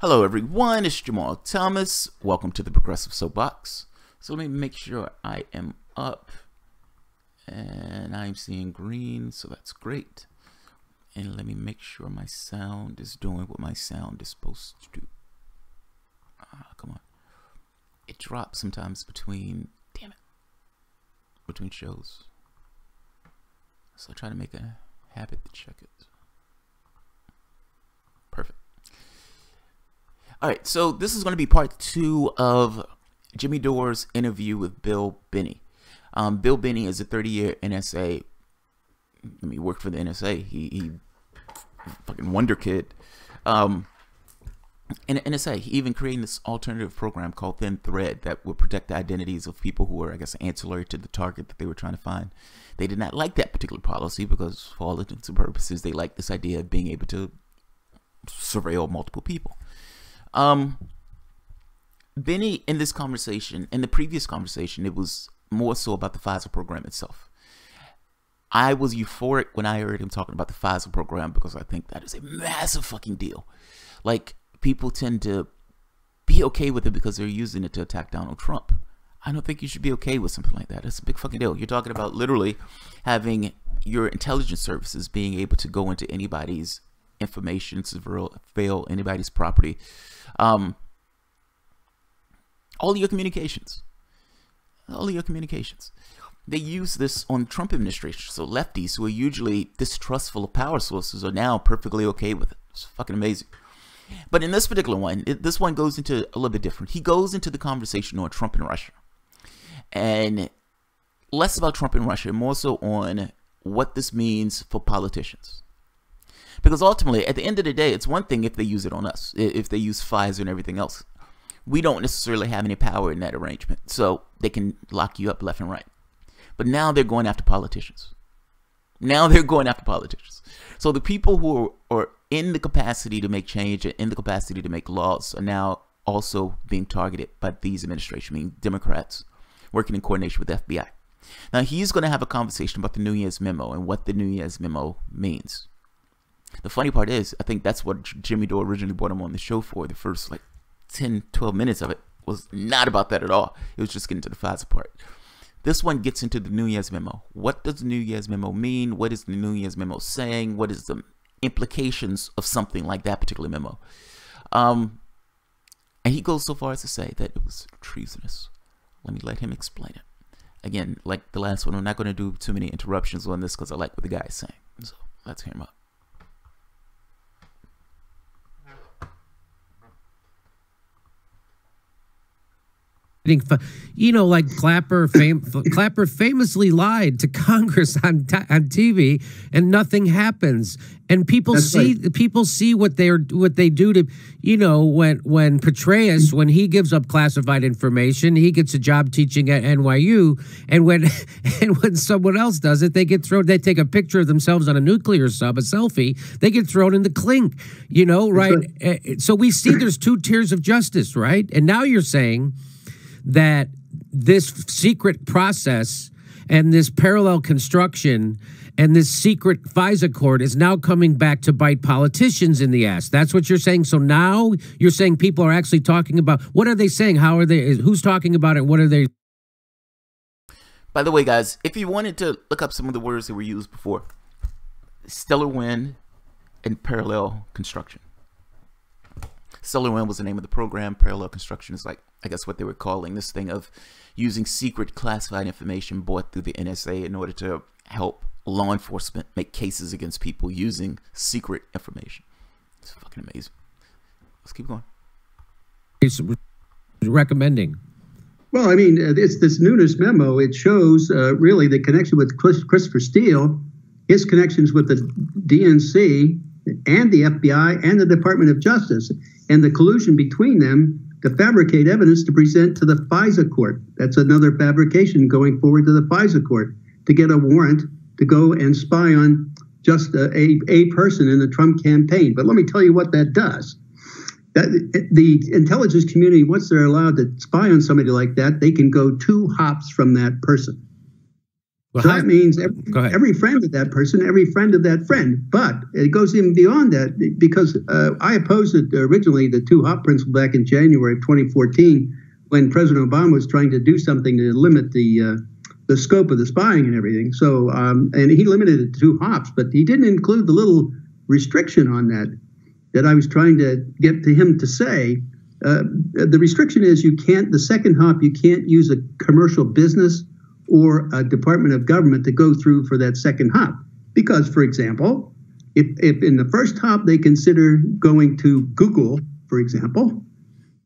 Hello everyone, it's Jamal Thomas. Welcome to the Progressive Soapbox. So let me make sure I am up and I'm seeing green, so that's great. And let me make sure my sound is doing what my sound is supposed to do. Come on. It drops sometimes between shows. So I try to make a habit to check it. Perfect. All right, so this is going to be part 2 of Jimmy Dore's interview with Bill Binney. Bill Binney is a 30-year NSA. He worked for the NSA. He fucking wonder kid. And NSA, he even created this alternative program called Thin Thread that would protect the identities of people who were, I guess, ancillary to the target that they were trying to find. They did not like that particular policy because, for all intents and purposes, they liked this idea of being able to surveil multiple people. Binney, in this conversation, in the previous conversation, it was more so about the FISA program itself. I was euphoric when I heard him talking about the FISA program because I think that is a massive fucking deal. Like, people tend to be okay with it because they're using it to attack Donald Trump. I don't think you should be okay with something like that. It's a big fucking deal. You're talking about literally having your intelligence services being able to go into anybody's information, surveil anybody's property, all of your communications. They use this on the Trump administration. So lefties who are usually distrustful of power sources are now perfectly okay with it. It's fucking amazing. But in this particular one, this one goes into a little bit different. He goes into the conversation on Trump and Russia. And less about Trump and Russia, more so on what this means for politicians. Because ultimately, at the end of the day, it's one thing if they use it on us, if they use FISA and everything else. We don't necessarily have any power in that arrangement, so they can lock you up left and right. But now they're going after politicians. So the people who are in the capacity to make change and in the capacity to make laws are now also being targeted by these administrations, meaning Democrats, working in coordination with the FBI. Now, he's going to have a conversation about the Nunes memo and what the Nunes memo means. The funny part is, I think that's what Jimmy Dore originally brought him on the show for. The first, 10, 12 minutes of it was not about that at all. It was just getting to the FISA part. This one gets into the Nunes memo. What does the Nunes memo mean? What is the Nunes memo saying? What is the implications of something like that particular memo? And he goes so far as to say that it was treasonous. Let me let him explain it. Again, like the last one, I'm not going to do too many interruptions on this because I like what the guy is saying. So let's hear him out. Like Clapper famously lied to Congress on TV, and nothing happens. And people see what they do to, when Petraeus, when he gives up classified information, he gets a job teaching at NYU, and when someone else does it, they get thrown. They take a picture of themselves on a nuclear sub, a selfie. They get thrown in the clink. Right? So we see there's two tiers of justice, right? And now you're saying that this secret process and this parallel construction and this secret FISA court is now coming back to bite politicians in the ass. That's what you're saying. So now you're saying people are actually talking about, what are they saying? How are they, who's talking about it? What are they? By the way, guys, if you wanted to look up some of the words that were used before, stellar wind and parallel construction. Stellar wind was the name of the program. Parallel construction is like, I guess, what they were calling this thing of using secret classified information bought through the NSA in order to help law enforcement make cases against people using secret information. It's fucking amazing. Let's keep going. It's recommending. Well, I mean, it's this Nunes memo. It shows really the connection with Christopher Steele, his connections with the DNC and the FBI and the Department of Justice, and the collusion between them to fabricate evidence to present to the FISA court. That's another fabrication going forward to the FISA court to get a warrant to go and spy on just a person in the Trump campaign. But let me tell you what that does. The intelligence community, once they're allowed to spy on somebody like that, they can go 2 hops from that person. Well, So that means go ahead. every friend of that person, every friend of that friend. But it goes even beyond that, because I opposed it originally, the two-hop principle, back in January of 2014, when President Obama was trying to do something to limit the scope of the spying and everything. So, and he limited it to 2 hops, but he didn't include the little restriction on that I was trying to get to him to say. The restriction is the second hop, you can't use a commercial business or a department of government to go through for that second hop. Because, for example, if in the first hop they consider going to Google, for example,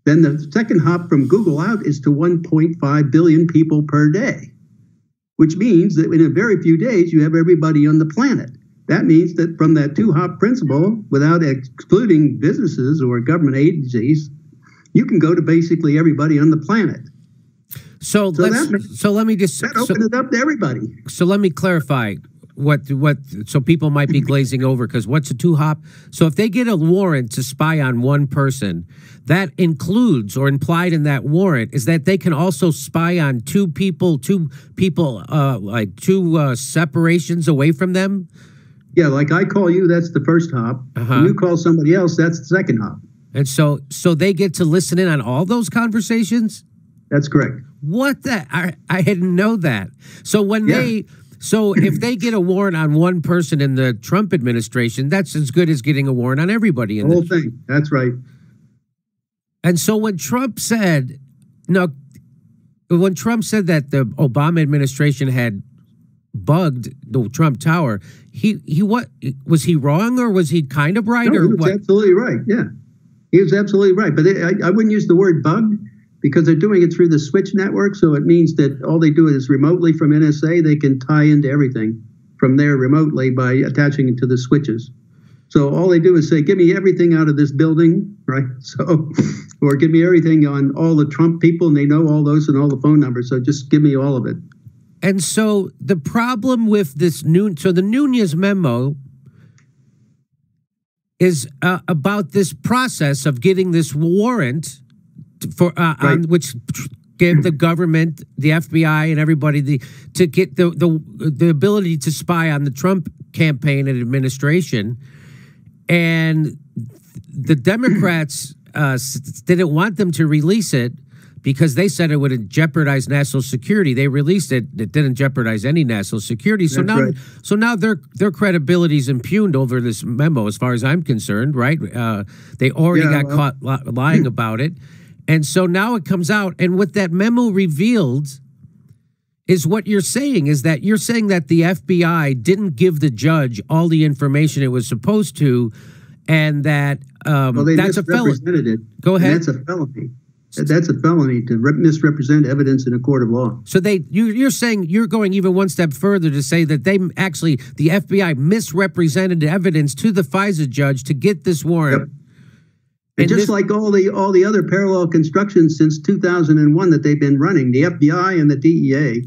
then the second hop from Google out is to 1.5 billion people per day, which means that in a very few days you have everybody on the planet. That means that from that 2-hop principle, without excluding businesses or government agencies, you can go to basically everybody on the planet. So let me just that opened it up to everybody. So let me clarify so people might be glazing over, because what's a 2-hop? So if they get a warrant to spy on one person, that includes, or implied in that warrant is that they can also spy on two people like two separations away from them. Yeah, like I call you, that's the first hop. When you call somebody else, that's the second hop. And so they get to listen in on all those conversations? That's correct. What the? I didn't know that. So if they get a warrant on one person in the Trump administration, that's as good as getting a warrant on everybody in the whole thing. That's right. And so when Trump said that the Obama administration had bugged the Trump Tower, what was he wrong, or was he kind of right? No, or he was what? Absolutely right. Yeah, he was absolutely right. But I wouldn't use the word bugged, because they're doing it through the switch network. So it means that all they do is remotely from NSA, they can tie into everything from there remotely by attaching it to the switches. So all they do is say, give me everything out of this building, right? So, or give me everything on all the Trump people, and they know all those and all the phone numbers. So just give me all of it. And so the problem with this the Nunes memo is about this process of getting this warrant for on which gave the government, the FBI, and everybody to get the ability to spy on the Trump campaign and administration. And the Democrats didn't want them to release it because they said it would jeopardize national security. They released it; it didn't jeopardize any national security. So now their credibility is impugned over this memo, as far as I'm concerned. Right? They already got caught lying about it. And so now it comes out, and what that memo revealed is what you're saying, is that you're saying that the FBI didn't give the judge all the information it was supposed to, and that that's a felony. Go ahead. That's a felony. That's a felony to misrepresent evidence in a court of law. So you're saying, you're going even one step further to say that the FBI misrepresented evidence to the FISA judge to get this warrant. Yep. And just like all the other parallel constructions since 2001 that they've been running, the FBI and the DEA,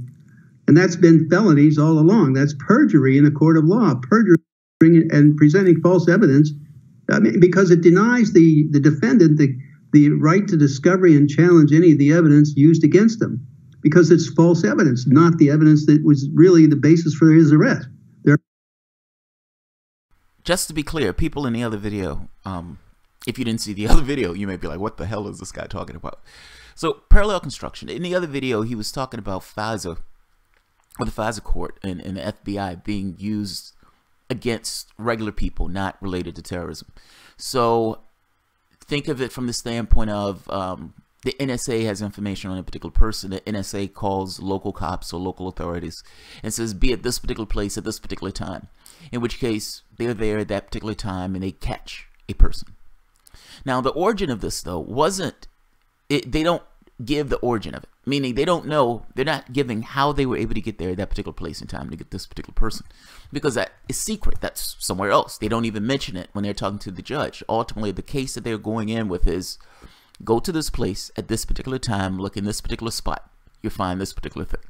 and that's been felonies all along. That's perjury in a court of law, perjury and presenting false evidence, because it denies the defendant the right to discovery and challenge any of the evidence used against them, because it's false evidence, not the evidence that was really the basis for his arrest. Just to be clear, people in the other video, if you didn't see the other video, you may be like, what the hell is this guy talking about? So, parallel construction. In the other video, he was talking about FISA, or the FISA court, and the FBI being used against regular people not related to terrorism. So, think of it from the standpoint of the NSA has information on a particular person. The NSA calls local cops or local authorities and says, be at this particular place at this particular time. In which case, they're there at that particular time and they catch a person. Now, the origin of this, though, they don't give the origin of it. Meaning they don't know, they're not giving how they were able to get there at that particular place in time to get this particular person. Because that is secret. That's somewhere else. They don't even mention it when they're talking to the judge. Ultimately, the case that they're going in with is, go to this place at this particular time, look in this particular spot, you'll find this particular thing.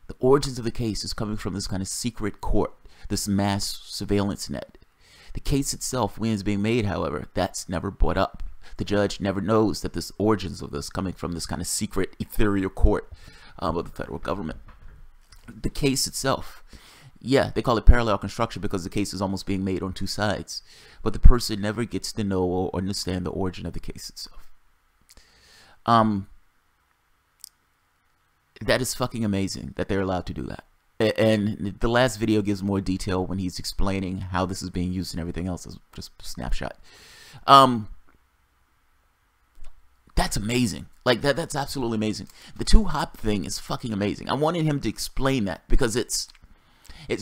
The origins of the case is coming from this kind of secret court, this mass surveillance net. The case itself, when it's being made, however, that's never brought up. The judge never knows that this origins of this coming from this kind of secret ethereal court of the federal government. the case itself. Yeah, they call it parallel construction because the case is almost being made on two sides. But the person never gets to know or understand the origin of the case itself. That is fucking amazing that they're allowed to do that. And the last video gives more detail when he's explaining how this is being used and everything else. Is just a snapshot. That's amazing. Like that's absolutely amazing. The 2-hop thing is fucking amazing. I wanted him to explain that because it's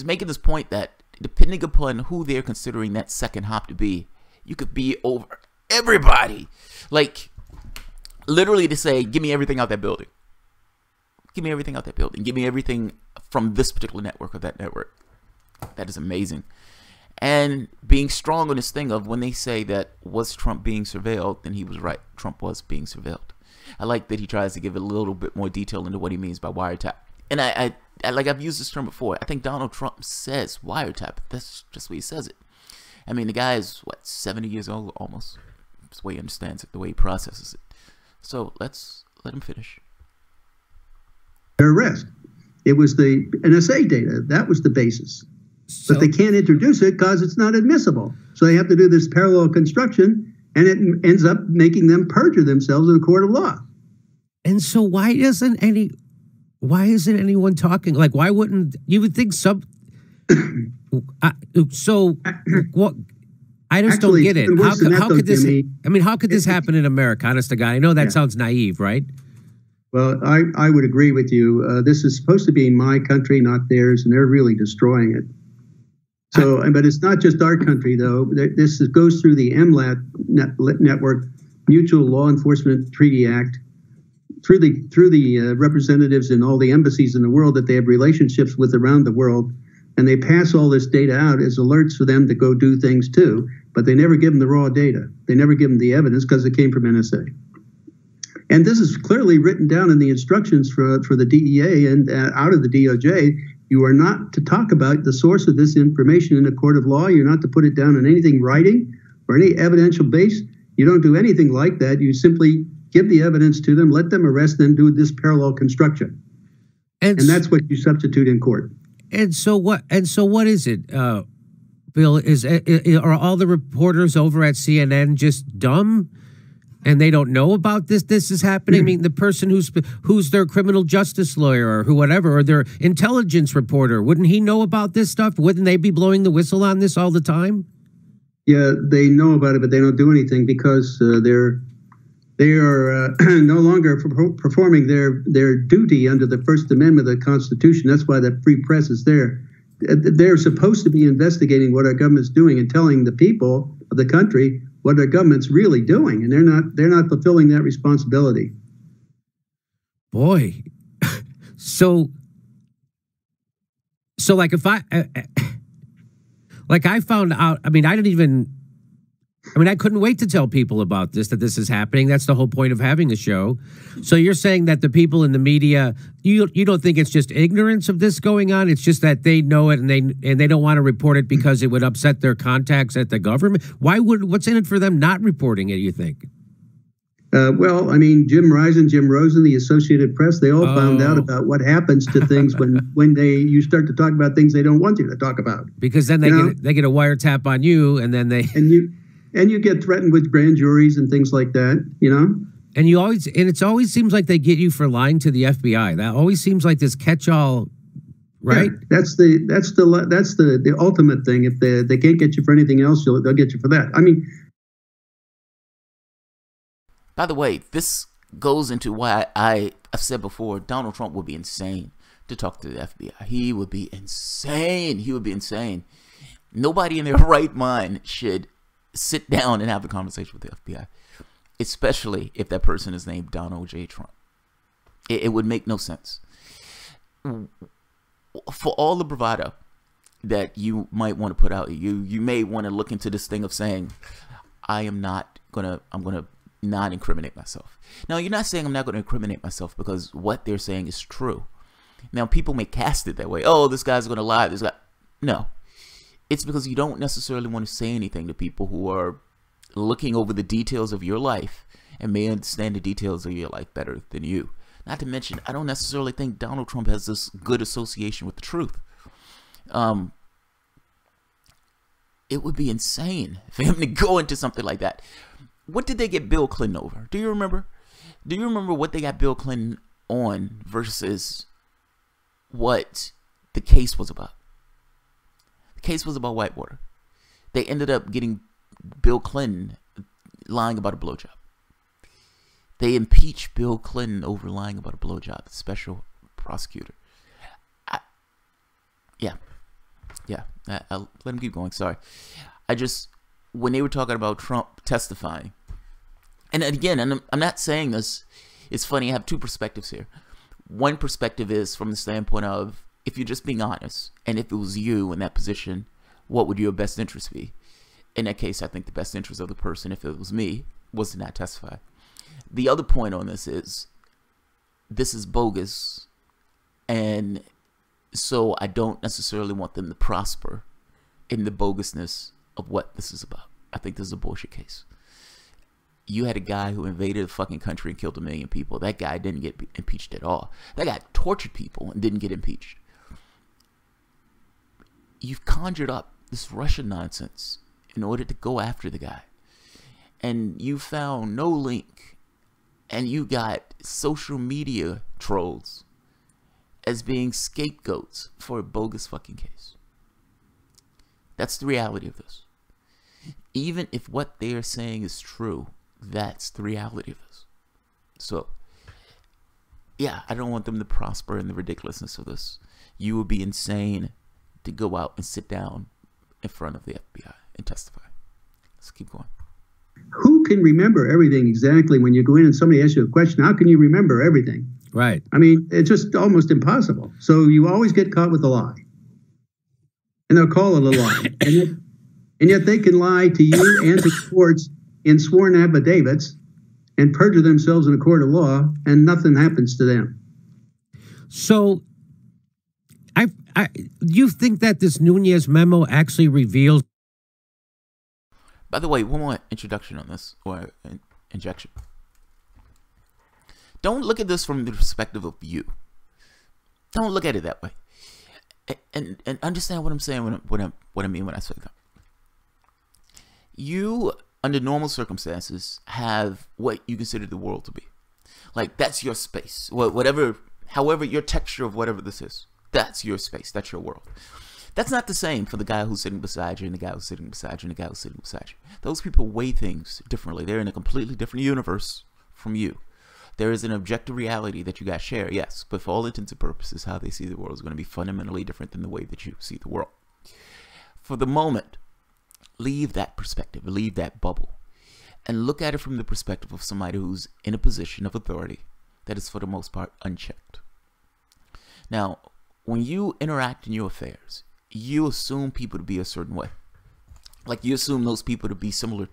making this point that depending upon who they're considering that second hop to be, you could be over everybody. Like literally to say, give me everything out that building. Give me everything out that building. Give me everything from this particular network or that network. That is amazing. And being strong on this thing of when they say that was Trump being surveilled, then he was right. Trump was being surveilled. I like that he tries to give a little bit more detail into what he means by wiretap. And I like I've used this term before. I think Donald Trump says wiretap. That's just the way he says it. I mean, the guy is, what, 70 years old almost. That's the way he understands it, the way he processes it. So let's let him finish. Arrest. It was the NSA data. That was the basis. But they can't introduce it because it's not admissible. So they have to do this parallel construction, and it ends up making them perjure themselves in a court of law. And so why isn't anyone talking? Like, why wouldn't you would think some? So what? I just don't get it. How could this? I mean, how could this happen in America? Honest to God, I know that sounds naive, right? Well, I would agree with you. This is supposed to be my country, not theirs, and they're really destroying it. So, but it's not just our country, though. This goes through the MLAT network, Mutual Law Enforcement Treaty Act, through the representatives in all the embassies in the world that they have relationships with around the world, and they pass all this data out as alerts for them to go do things too. But they never give them the raw data. They never give them the evidence because it came from NSA. And this is clearly written down in the instructions for the DEA and out of the DOJ. You are not to talk about the source of this information in a court of law. You're not to put it down in anything writing or any evidential base. You don't do anything like that. You simply give the evidence to them, let them arrest them, do this parallel construction. And that's what you substitute in court. And so what is it, Bill? Are all the reporters over at CNN just dumb? And they don't know about this. This is happening. I mean, the person who's their criminal justice lawyer or whatever, or their intelligence reporter, wouldn't he know about this stuff? Wouldn't they be blowing the whistle on this all the time? Yeah, they know about it, but they don't do anything because they are no longer performing their duty under the First Amendment of the Constitution. That's why the free press is there. They're supposed to be investigating what our government's doing and telling the people of the country what our government's really doing, and they're not fulfilling that responsibility. Boy, so like if I found out, I mean, I couldn't wait to tell people about this, that this is happening. That's the whole point of having a show. So you're saying that the people in the media, you don't think it's just ignorance of this going on? It's just that they know it and they don't want to report it because it would upset their contacts at the government? What's in it for them not reporting it, you think? Well, I mean, Jim Rosen, the Associated Press, they all found out about what happens to things when you start to talk about things they don't want you to talk about. Because then they get a wiretap on you, and then and you get threatened with grand juries and things like that, you know? And it always seems like they get you for lying to the FBI. That always seems like this catch-all, right? Yeah, that's the ultimate thing. If they can't get you for anything else, they'll get you for that. I mean, by the way, this goes into why I've said before, Donald Trump would be insane to talk to the FBI. He would be insane. He would be insane. Nobody in their right mind should sit down and have a conversation with the FBI, especially if that person is named Donald J. Trump. It would make no sense. For all the bravado that you might want to put out, you may want to look into this thing of saying, I'm gonna not incriminate myself. Now, you're not saying I'm not going to incriminate myself because what they're saying is true. Now, people may cast it that way. Oh, this guy's going to lie. This guy. No. It's because you don't necessarily want to say anything to people who are looking over the details of your life and may understand the details of your life better than you. Not to mention, I don't necessarily think Donald Trump has this good association with the truth. It would be insane for him to go into something like that. What did they get Bill Clinton over? Do you remember? Do you remember what they got Bill Clinton on versus what the case was about? The case was about Whitewater. They ended up getting Bill Clinton lying about a blowjob. They impeached Bill Clinton over lying about a blowjob, the special prosecutor. I'll let him keep going. Sorry. When they were talking about Trump testifying, and again, I'm not saying this, it's funny, I have two perspectives here. One perspective is from the standpoint of, if you're just being honest, and if it was you in that position, what would your best interest be? In that case, I think the best interest of the person, if it was me, was to not testify. The other point on this is bogus, and so I don't necessarily want them to prosper in the bogusness of what this is about. I think this is a bullshit case. You had a guy who invaded a fucking country and killed 1 million people. That guy didn't get impeached at all. That guy tortured people and didn't get impeached. You've conjured up this Russian nonsense in order to go after the guy. And you found no link. And you got social media trolls as being scapegoats for a bogus fucking case. That's the reality of this. Even if what they are saying is true, that's the reality of this. So, yeah, I don't want them to prosper in the ridiculousness of this. You would be insane to go out and sit down in front of the FBI and testify. Let's keep going. Who can remember everything exactly when you go in and somebody asks you a question? How can you remember everything? Right. I mean, it's just almost impossible. So you always get caught with a lie. And they'll call it a lie. And yet they can lie to you and to courts in sworn affidavits and perjure themselves in a court of law, and nothing happens to them. So you think that this Nunes memo actually reveals? By the way, one more introduction on this, or injection. Don't look at this from the perspective of you. Don't look at it that way. And understand what I'm saying what I mean when I say that. You, under normal circumstances, have what you consider the world to be. Like, that's your space. However, your texture of whatever this is, that's your space. That's your world. That's not the same for the guy who's sitting beside you and the guy who's sitting beside you and the guy who's sitting beside you. Those people weigh things differently. They're in a completely different universe from you. There is an objective reality that you guys share, yes, but for all intents and purposes, how they see the world is going to be fundamentally different than the way that you see the world. For the moment, leave that perspective, leave that bubble, and look at it from the perspective of somebody who's in a position of authority that is, for the most part, unchecked. Now, when you interact in your affairs, you assume people to be a certain way. Like, you assume those people to be similar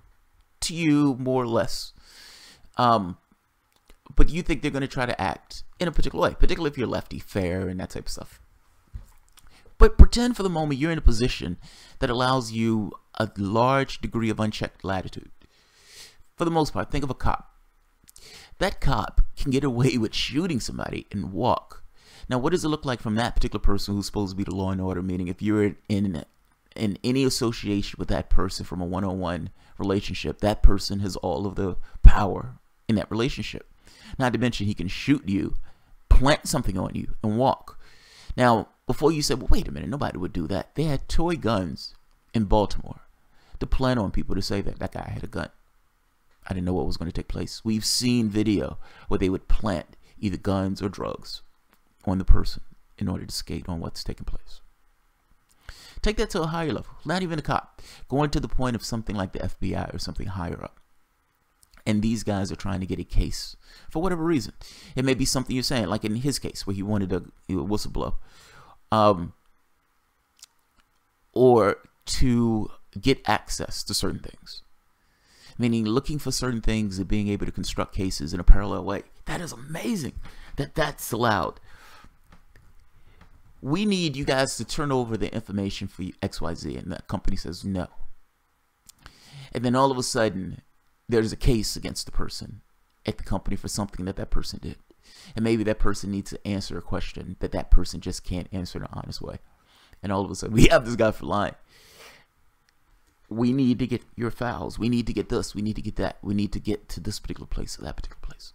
to you, more or less. But you think they're going to try to act in a particular way, particularly if you're lefty, fair, and that type of stuff. But pretend for the moment you're in a position that allows you a large degree of unchecked latitude. For the most part, think of a cop. That cop can get away with shooting somebody and walk. Now, what does it look like from that particular person who's supposed to be the law and order? Meaning, if you're in any association with that person from a one-on-one relationship, that person has all of the power in that relationship. Not to mention, he can shoot you, plant something on you, and walk. Now, before you said, well, wait a minute, nobody would do that. They had toy guns in Baltimore to plant on people to say that that guy had a gun. I didn't know what was going to take place. We've seen video where they would plant either guns or drugs on the person in order to skate on what's taking place. Take that to a higher level. Not even a cop. Going to the point of something like the FBI or something higher up. And these guys are trying to get a case for whatever reason. It may be something you're saying, like in his case where he wanted a whistleblow, or to get access to certain things. Meaning looking for certain things and being able to construct cases in a parallel way. That is amazing that that's allowed. We need you guys to turn over the information for XYZ, and that company says no. And then all of a sudden, there's a case against the person at the company for something that that person did. And maybe that person needs to answer a question that that person just can't answer in an honest way. And all of a sudden, we have this guy for lying. We need to get your files. We need to get this. We need to get that. We need to get to this particular place or that particular place.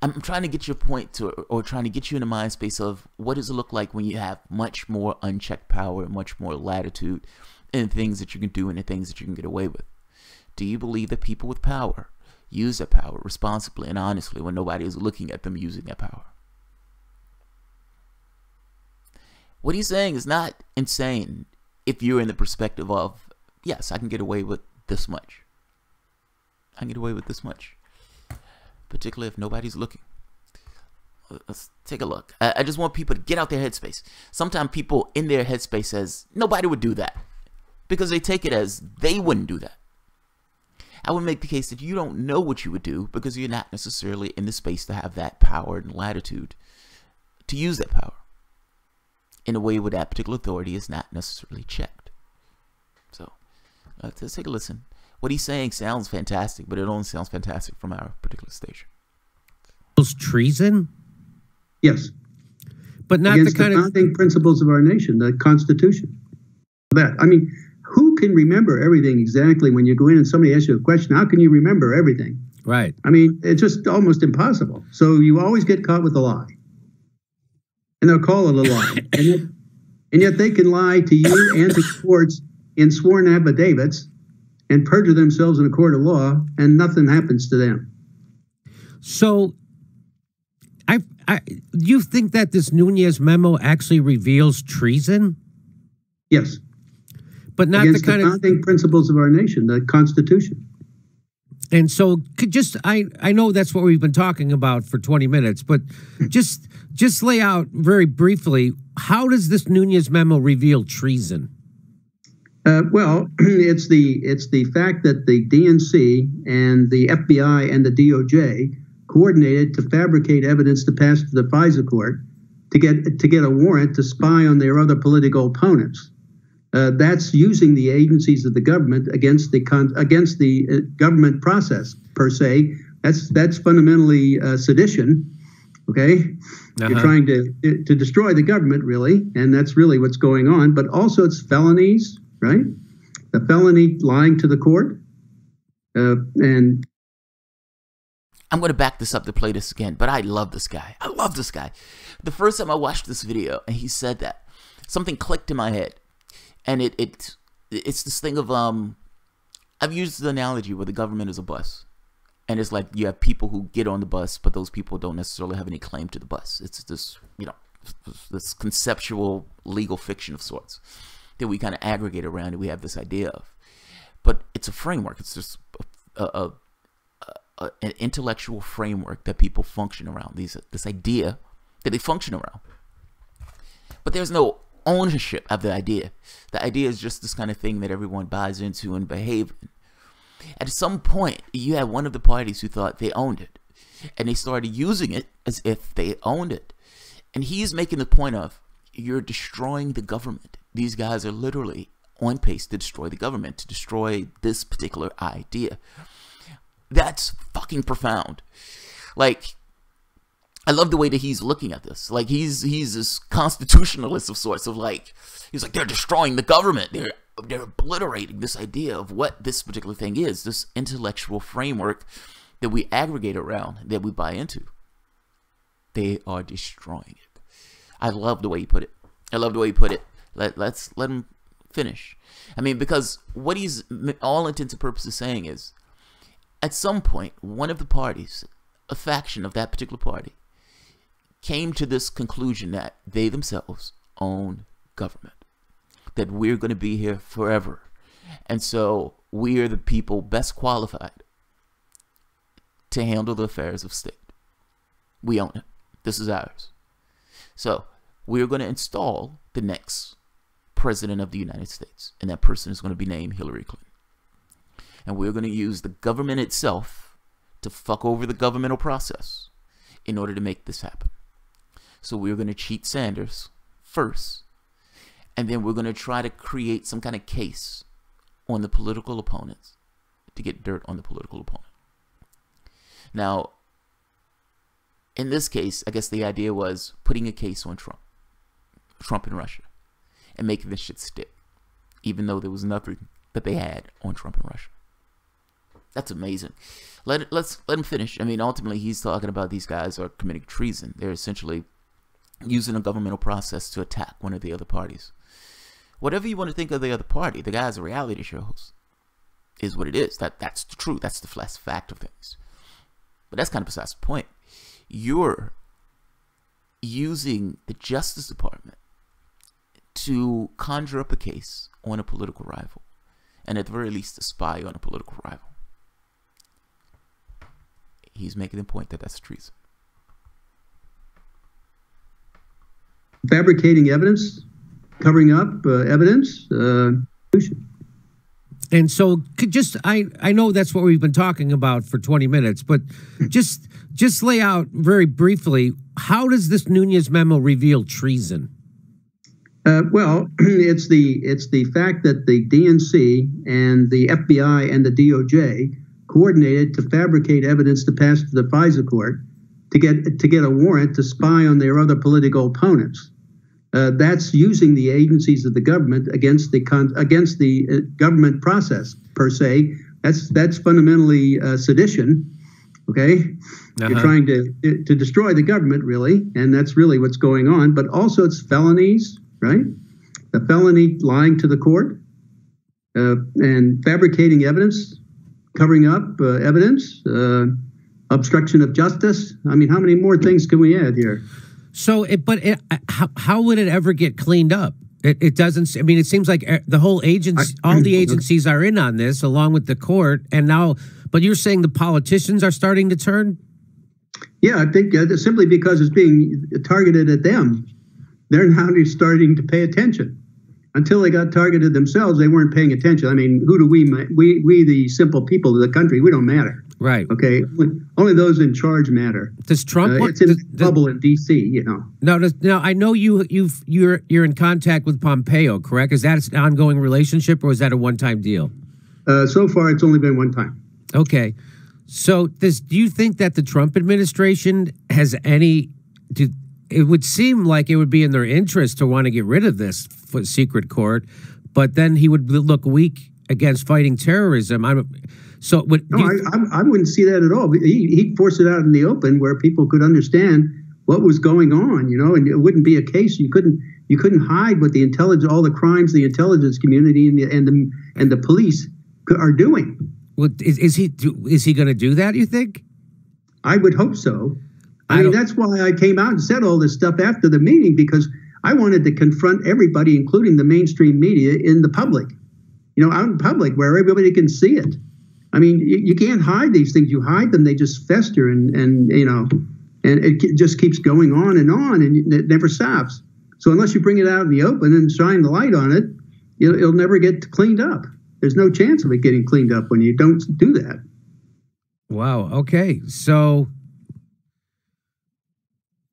I'm trying to get your point to, or trying to get you in the mind space of what does it look like when you have much more unchecked power, much more latitude in things that you can do and the things that you can get away with. Do you believe that people with power use that power responsibly and honestly when nobody is looking at them using that power? What he's saying is not insane if you're in the perspective of, yes, I can get away with this much. I can get away with this much. Particularly if nobody's looking. Let's take a look. I just want people to get out their headspace. Sometimes people in their headspace says, nobody would do that. Because they take it as they wouldn't do that. I would make the case that you don't know what you would do because you're not necessarily in the space to have that power and latitude to use that power in a way where that particular authority is not necessarily checked. So, let's take a listen. What he's saying sounds fantastic, but it only sounds fantastic from our particular station. Treason? Yes. But not against the kind the founding principles of our nation, the Constitution. That, I mean, who can remember everything exactly when you go in and somebody asks you a question? How can you remember everything? Right. I mean, it's just almost impossible. So you always get caught with a lie. And they'll call it a lie. And yet they can lie to you and to courts in sworn affidavits and perjure themselves in a court of law, and nothing happens to them. So, you think that this Nunez memo actually reveals treason? Yes. But not against the kind the founding principles of our nation, the Constitution. And so, I know that's what we've been talking about for 20 minutes, but just lay out very briefly, how does this Nunez memo reveal treason? Well, it's the fact that the DNC and the FBI and the DOJ coordinated to fabricate evidence to pass to the FISA court to get a warrant to spy on their other political opponents. That's using the agencies of the government against the government process per se. That's fundamentally sedition. Okay, you're trying to destroy the government, really, and that's really what's going on. But also, it's felonies, right? The felony lying to the court, and I'm going to back this up to play this again, but I love this guy. I love this guy. The first time I watched this video and he said that, something clicked in my head. And it's this thing of, I've used the analogy where the government is a bus. And it's like you have people who get on the bus, but those people don't necessarily have any claim to the bus. It's this, this conceptual legal fiction of sorts that we kind of aggregate around and we have this idea of. But it's a framework. It's just an intellectual framework that people function around. This idea that they function around. But there's no ownership of the idea. The idea is just this kind of thing that everyone buys into and behaves in. At some point, you had one of the parties who thought they owned it. And they started using it as if they owned it. And he's making the point of, you're destroying the government. These guys are literally on pace to destroy the government, to destroy this particular idea. That's fucking profound. Like, I love the way that he's looking at this. Like, he's this constitutionalist of sorts of like, he's like, they're destroying the government. They're obliterating this idea of what this particular thing is, this intellectual framework that we aggregate around, that we buy into. They are destroying it. I love the way he put it. I love the way he put it. Let's let him finish. I mean, because what he's all intents and purposes saying is, at some point, one of the parties, a faction of that particular party, came to this conclusion that they themselves own government, that we're going to be here forever, and so we are the people best qualified to handle the affairs of state. We own it. This is ours. So we're going to install the next president of the United States, and that person is going to be named Hillary Clinton. And we're going to use the government itself to fuck over the governmental process in order to make this happen. So we're going to cheat Sanders first, and then we're going to try to create some kind of case on the political opponents to get dirt on the political opponent. Now, In this case, I guess the idea was putting a case on Trump and Russia, and making this shit stick, even though there was nothing that they had on Trump and Russia. That's amazing. Let's let him finish. I mean, ultimately, he's talking about these guys are committing treason. They're essentially using a governmental process to attack one of the other parties. Whatever you want to think of the other party, the guy's a reality show host. Is what it is. That's the truth. That's the flat fact of things. But that's kind of besides the point. You're using the Justice Department to conjure up a case on a political rival, and at the very least, to spy on a political rival. He's making the point that that's treason. Fabricating evidence, covering up evidence. And so, I know that's what we've been talking about for 20 minutes, but just lay out very briefly, how does this Nunes memo reveal treason? Well, it's the fact that the DNC and the FBI and the DOJ coordinated to fabricate evidence to pass to the FISA court to get a warrant to spy on their other political opponents. That's using the agencies of the government against the government process per se. That's fundamentally sedition. Okay, You're trying to destroy the government, really, and that's really what's going on. But also, it's felonies, right? The felony lying to the court and fabricating evidence, covering up evidence, obstruction of justice. I mean, how many more things can we add here? So, how would it ever get cleaned up? It doesn't. I mean, it seems like the whole agency, all the agencies are in on this, along with the court. And now, but you're saying the politicians are starting to turn? Yeah, I think simply because it's being targeted at them, they're now starting to pay attention. Until they got targeted themselves, they weren't paying attention. I mean, who do we the simple people of the country, we don't matter. Right. Okay. Only those in charge matter. Does Trump? It's in bubble in D.C. You know. Now I know you're in contact with Pompeo, correct? Is that an ongoing relationship, or is that a one-time deal? So far, it's only been one time. Okay. So do you think that the Trump administration has any? It would seem like it would be in their interest to want to get rid of this secret court, but then he would look weak against fighting terrorism. I wouldn't see that at all. He'd force it out in the open where people could understand what was going on, you know, and it wouldn't be a case you couldn't hide what the intelligence, all the crimes the intelligence community and the police are doing. Well, is he going to do that, you think? I would hope so. I mean, that's why I came out and said all this stuff after the meeting, because I wanted to confront everybody, including the mainstream media, in the public, you know, out in public where everybody can see it. I mean, you can't hide these things. You hide them, they just fester, and you know, and it just keeps going on, and it never stops. So unless you bring it out in the open and shine the light on it, it'll never get cleaned up. There's no chance of it getting cleaned up when you don't do that. Wow. Okay. So.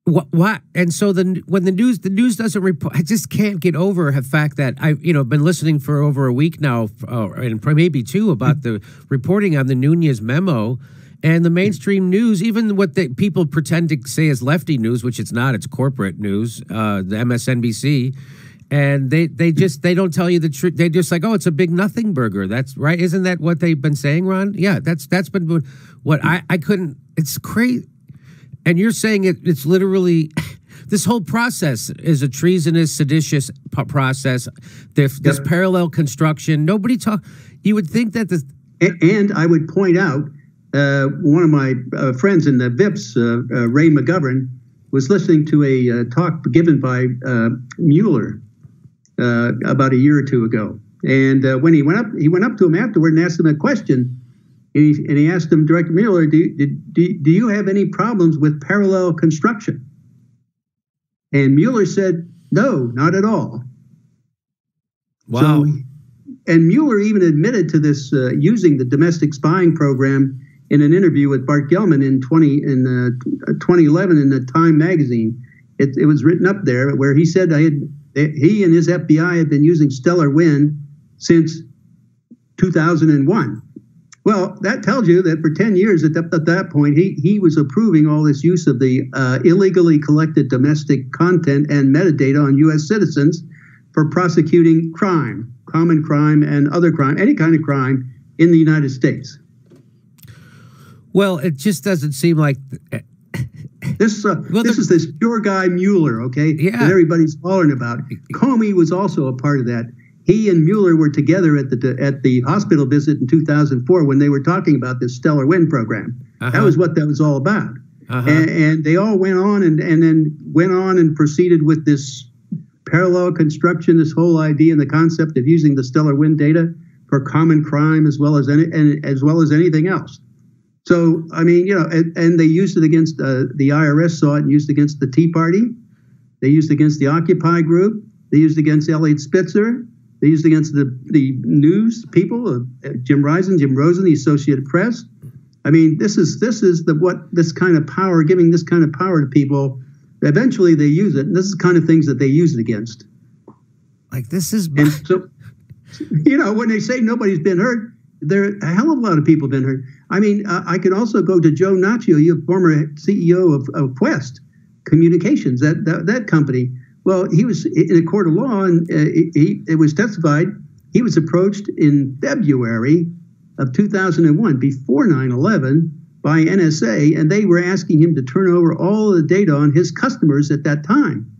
What? And so when the news doesn't report, I just can't get over the fact that I've been listening for over a week now, and maybe two, about the reporting on the Nunes memo, and the mainstream news, even what the people pretend to say is lefty news, which it's not, it's corporate news, the MSNBC, and they don't tell you the truth. They just like, oh, it's a big nothing burger. That's right. Isn't that what they've been saying, Ron? Yeah, that's been what I couldn't. It's crazy. And you're saying it's literally, this whole process is a treasonous, seditious process. This parallel construction. Nobody talk. You would think that And I would point out, one of my friends in the VIPs, Ray McGovern, was listening to a talk given by Mueller about a year or two ago. And when he went up to him afterward and asked him a question. And he asked him, Director Mueller, do you have any problems with parallel construction? And Mueller said, no, not at all. Wow. So, and Mueller even admitted to this using the domestic spying program in an interview with Bart Gellman in 2011 in the Time magazine. It was written up there where he said he and his FBI had been using stellar wind since 2001. Well, that tells you that for 10 years at that point, he was approving all this use of the illegally collected domestic content and metadata on U.S. citizens for prosecuting crime, common crime and other crime, any kind of crime in the United States. Well, it just doesn't seem like... This is this pure guy Mueller, okay, that everybody's hollering about. Comey was also a part of that. He and Mueller were together at the hospital visit in 2004 when they were talking about this stellar wind program. That was what that was all about. And they all went on and then went on and proceeded with this parallel construction, this whole idea and the concept of using the stellar wind data for common crime as well as anything else. So, I mean, and they used it against the IRS saw it and used it against the Tea Party. They used it against the Occupy group. They used it against Elliot Spitzer. They used it against the news people, Jim Rosen, the Associated Press. I mean, this is this kind of power, giving this kind of power to people. Eventually, they use it, and this is the kind of things that they use it against. Like this is, and so, when they say nobody's been hurt, there a hell of a lot of people have been hurt. I mean, I can also go to Joe Naccio, you former CEO of Quest Communications, that company. Well, he was in a court of law, and it was testified. He was approached in February of 2001, before 9/11, by NSA, and they were asking him to turn over all of the data on his customers at that time.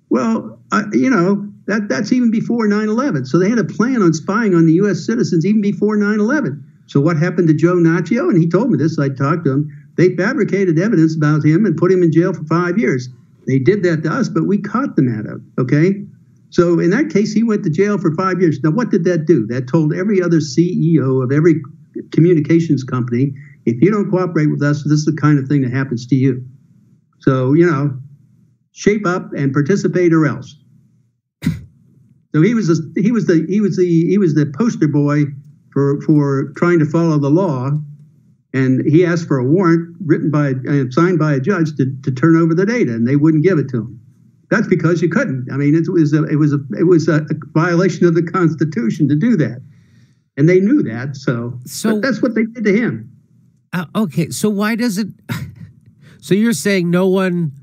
Well, that's even before 9/11. So they had a plan on spying on the U.S. citizens even before 9/11. So what happened to Joe Naccio? And he told me this. I talked to him. They fabricated evidence about him and put him in jail for 5 years. They did that to us, but we caught them at it, okay? So in that case, he went to jail for 5 years. Now, what did that do? That told every other CEO of every communications company, if you don't cooperate with us, this is the kind of thing that happens to you. So, shape up and participate or else. So he was the poster boy for trying to follow the law. And he asked for a warrant signed by a judge to turn over the data, and they wouldn't give it to him. That's because you couldn't. I mean, it was a violation of the Constitution to do that, and they knew that. So that's what they did to him. Okay, so why does it? So you're saying no one?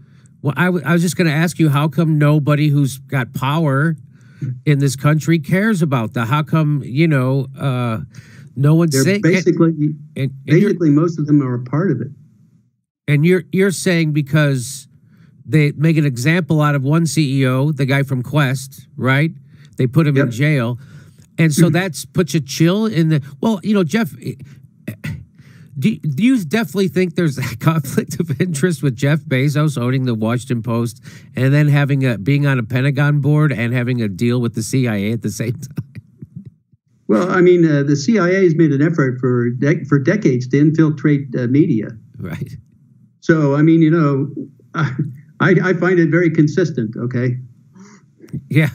Well, I was just going to ask you, how come nobody who's got power in this country cares about that? How come no one's saying? Basically, most of them are a part of it. And you're saying because they make an example out of one CEO, the guy from Quest, right? They put him in jail, and so that's puts a chill in the. Well, Jeff. Do you definitely think there's a conflict of interest with Jeff Bezos owning the Washington Post and then being on a Pentagon board and having a deal with the CIA at the same time? Well, I mean, the CIA has made an effort for decades to infiltrate media. Right. So, I mean, I find it very consistent. Okay. Yeah.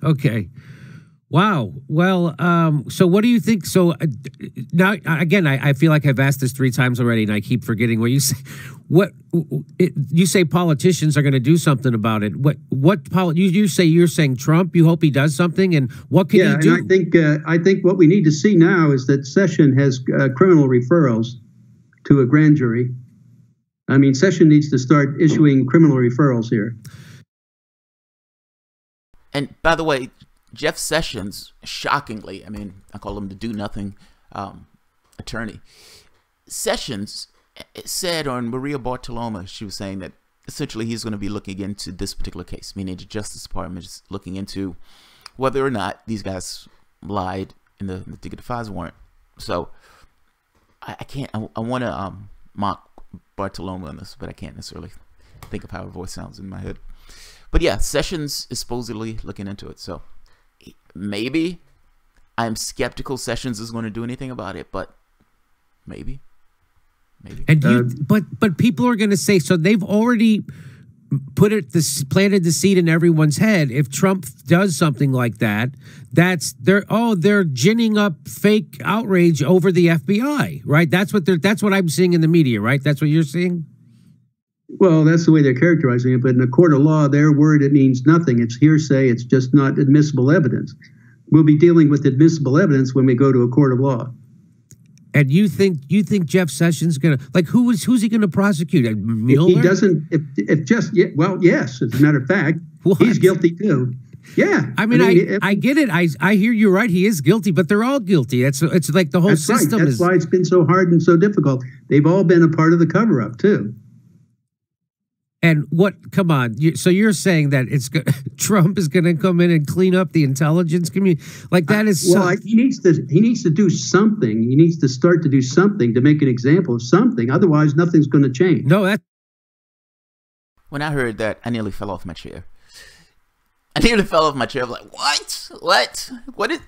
Okay. Wow. Well, so what do you think? So now, again, I feel like I've asked this 3 times already, and I keep forgetting what you say. You say politicians are going to do something about it. You say you're saying Trump? You hope he does something, and what can he do? And I think what we need to see now is that Session has criminal referrals to a grand jury. I mean, Session needs to start issuing criminal referrals here. And by the way, Jeff Sessions, shockingly, I mean, I call him the do-nothing attorney. Sessions said on Maria Bartoloma, she was saying that essentially he's going to be looking into this particular case, meaning the Justice Department is looking into whether or not these guys lied in the to get the FISA warrant. So I can't, I want to mock Bartoloma on this, but I can't necessarily think of how her voice sounds in my head. But yeah, Sessions is supposedly looking into it, so maybe. I'm skeptical Sessions is going to do anything about it, but maybe. And but people are going to say, so they've already planted the seed in everyone's head. If Trump does something like that, they're ginning up fake outrage over the FBI, right? That's what I'm seeing in the media, right? That's what you're seeing. Well, that's the way they're characterizing it. But in a court of law, their word, it means nothing. It's hearsay. It's just not admissible evidence. We'll be dealing with admissible evidence when we go to a court of law. And you think Jeff Sessions gonna who's he gonna prosecute? Mueller? He doesn't. If just yes. As a matter of fact, he's guilty too. Yeah, I mean, I get it. I hear you're right. He is guilty, but they're all guilty. It's like the whole system That's why it's been so hard and so difficult. They've all been a part of the cover-up too. And what? Come on. So you're saying that Trump is going to come in and clean up the intelligence community? Like that is he needs to do something. He needs to start to do something to make an example of something. Otherwise, nothing's going to change. No, when I heard that, I nearly fell off my chair. I nearly fell off my chair. I'm like, what? What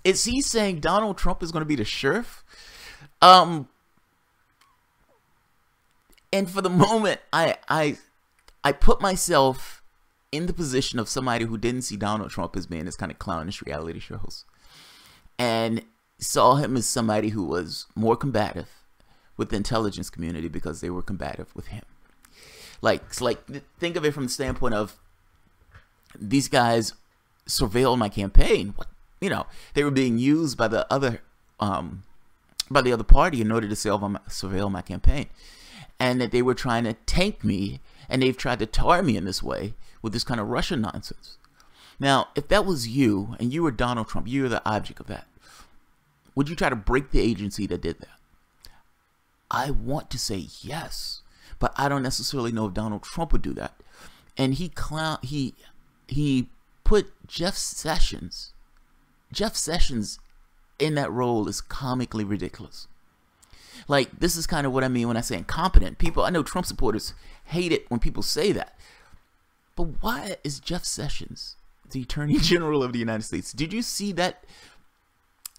is he saying? Donald Trump is going to be the sheriff? And for the moment, I put myself in the position of somebody who didn't see Donald Trump as being this kind of clownish reality show host, and saw him as somebody who was more combative with the intelligence community because they were combative with him. Think of it from the standpoint of these guys surveilled my campaign. They were being used by the other party in order to surveil my campaign, and that they were trying to tank me. And they've tried to tar me in this way with this kind of Russian nonsense. Now, if that was you and you were Donald Trump, you were the object of that, would you try to break the agency that did that? I want to say yes, but I don't necessarily know if Donald Trump would do that. And he put Jeff Sessions in that role is comically ridiculous. This is kind of what I mean when I say incompetent. I know Trump supporters hate it when people say that. But why is Jeff Sessions the Attorney General of the United States? Did you see that?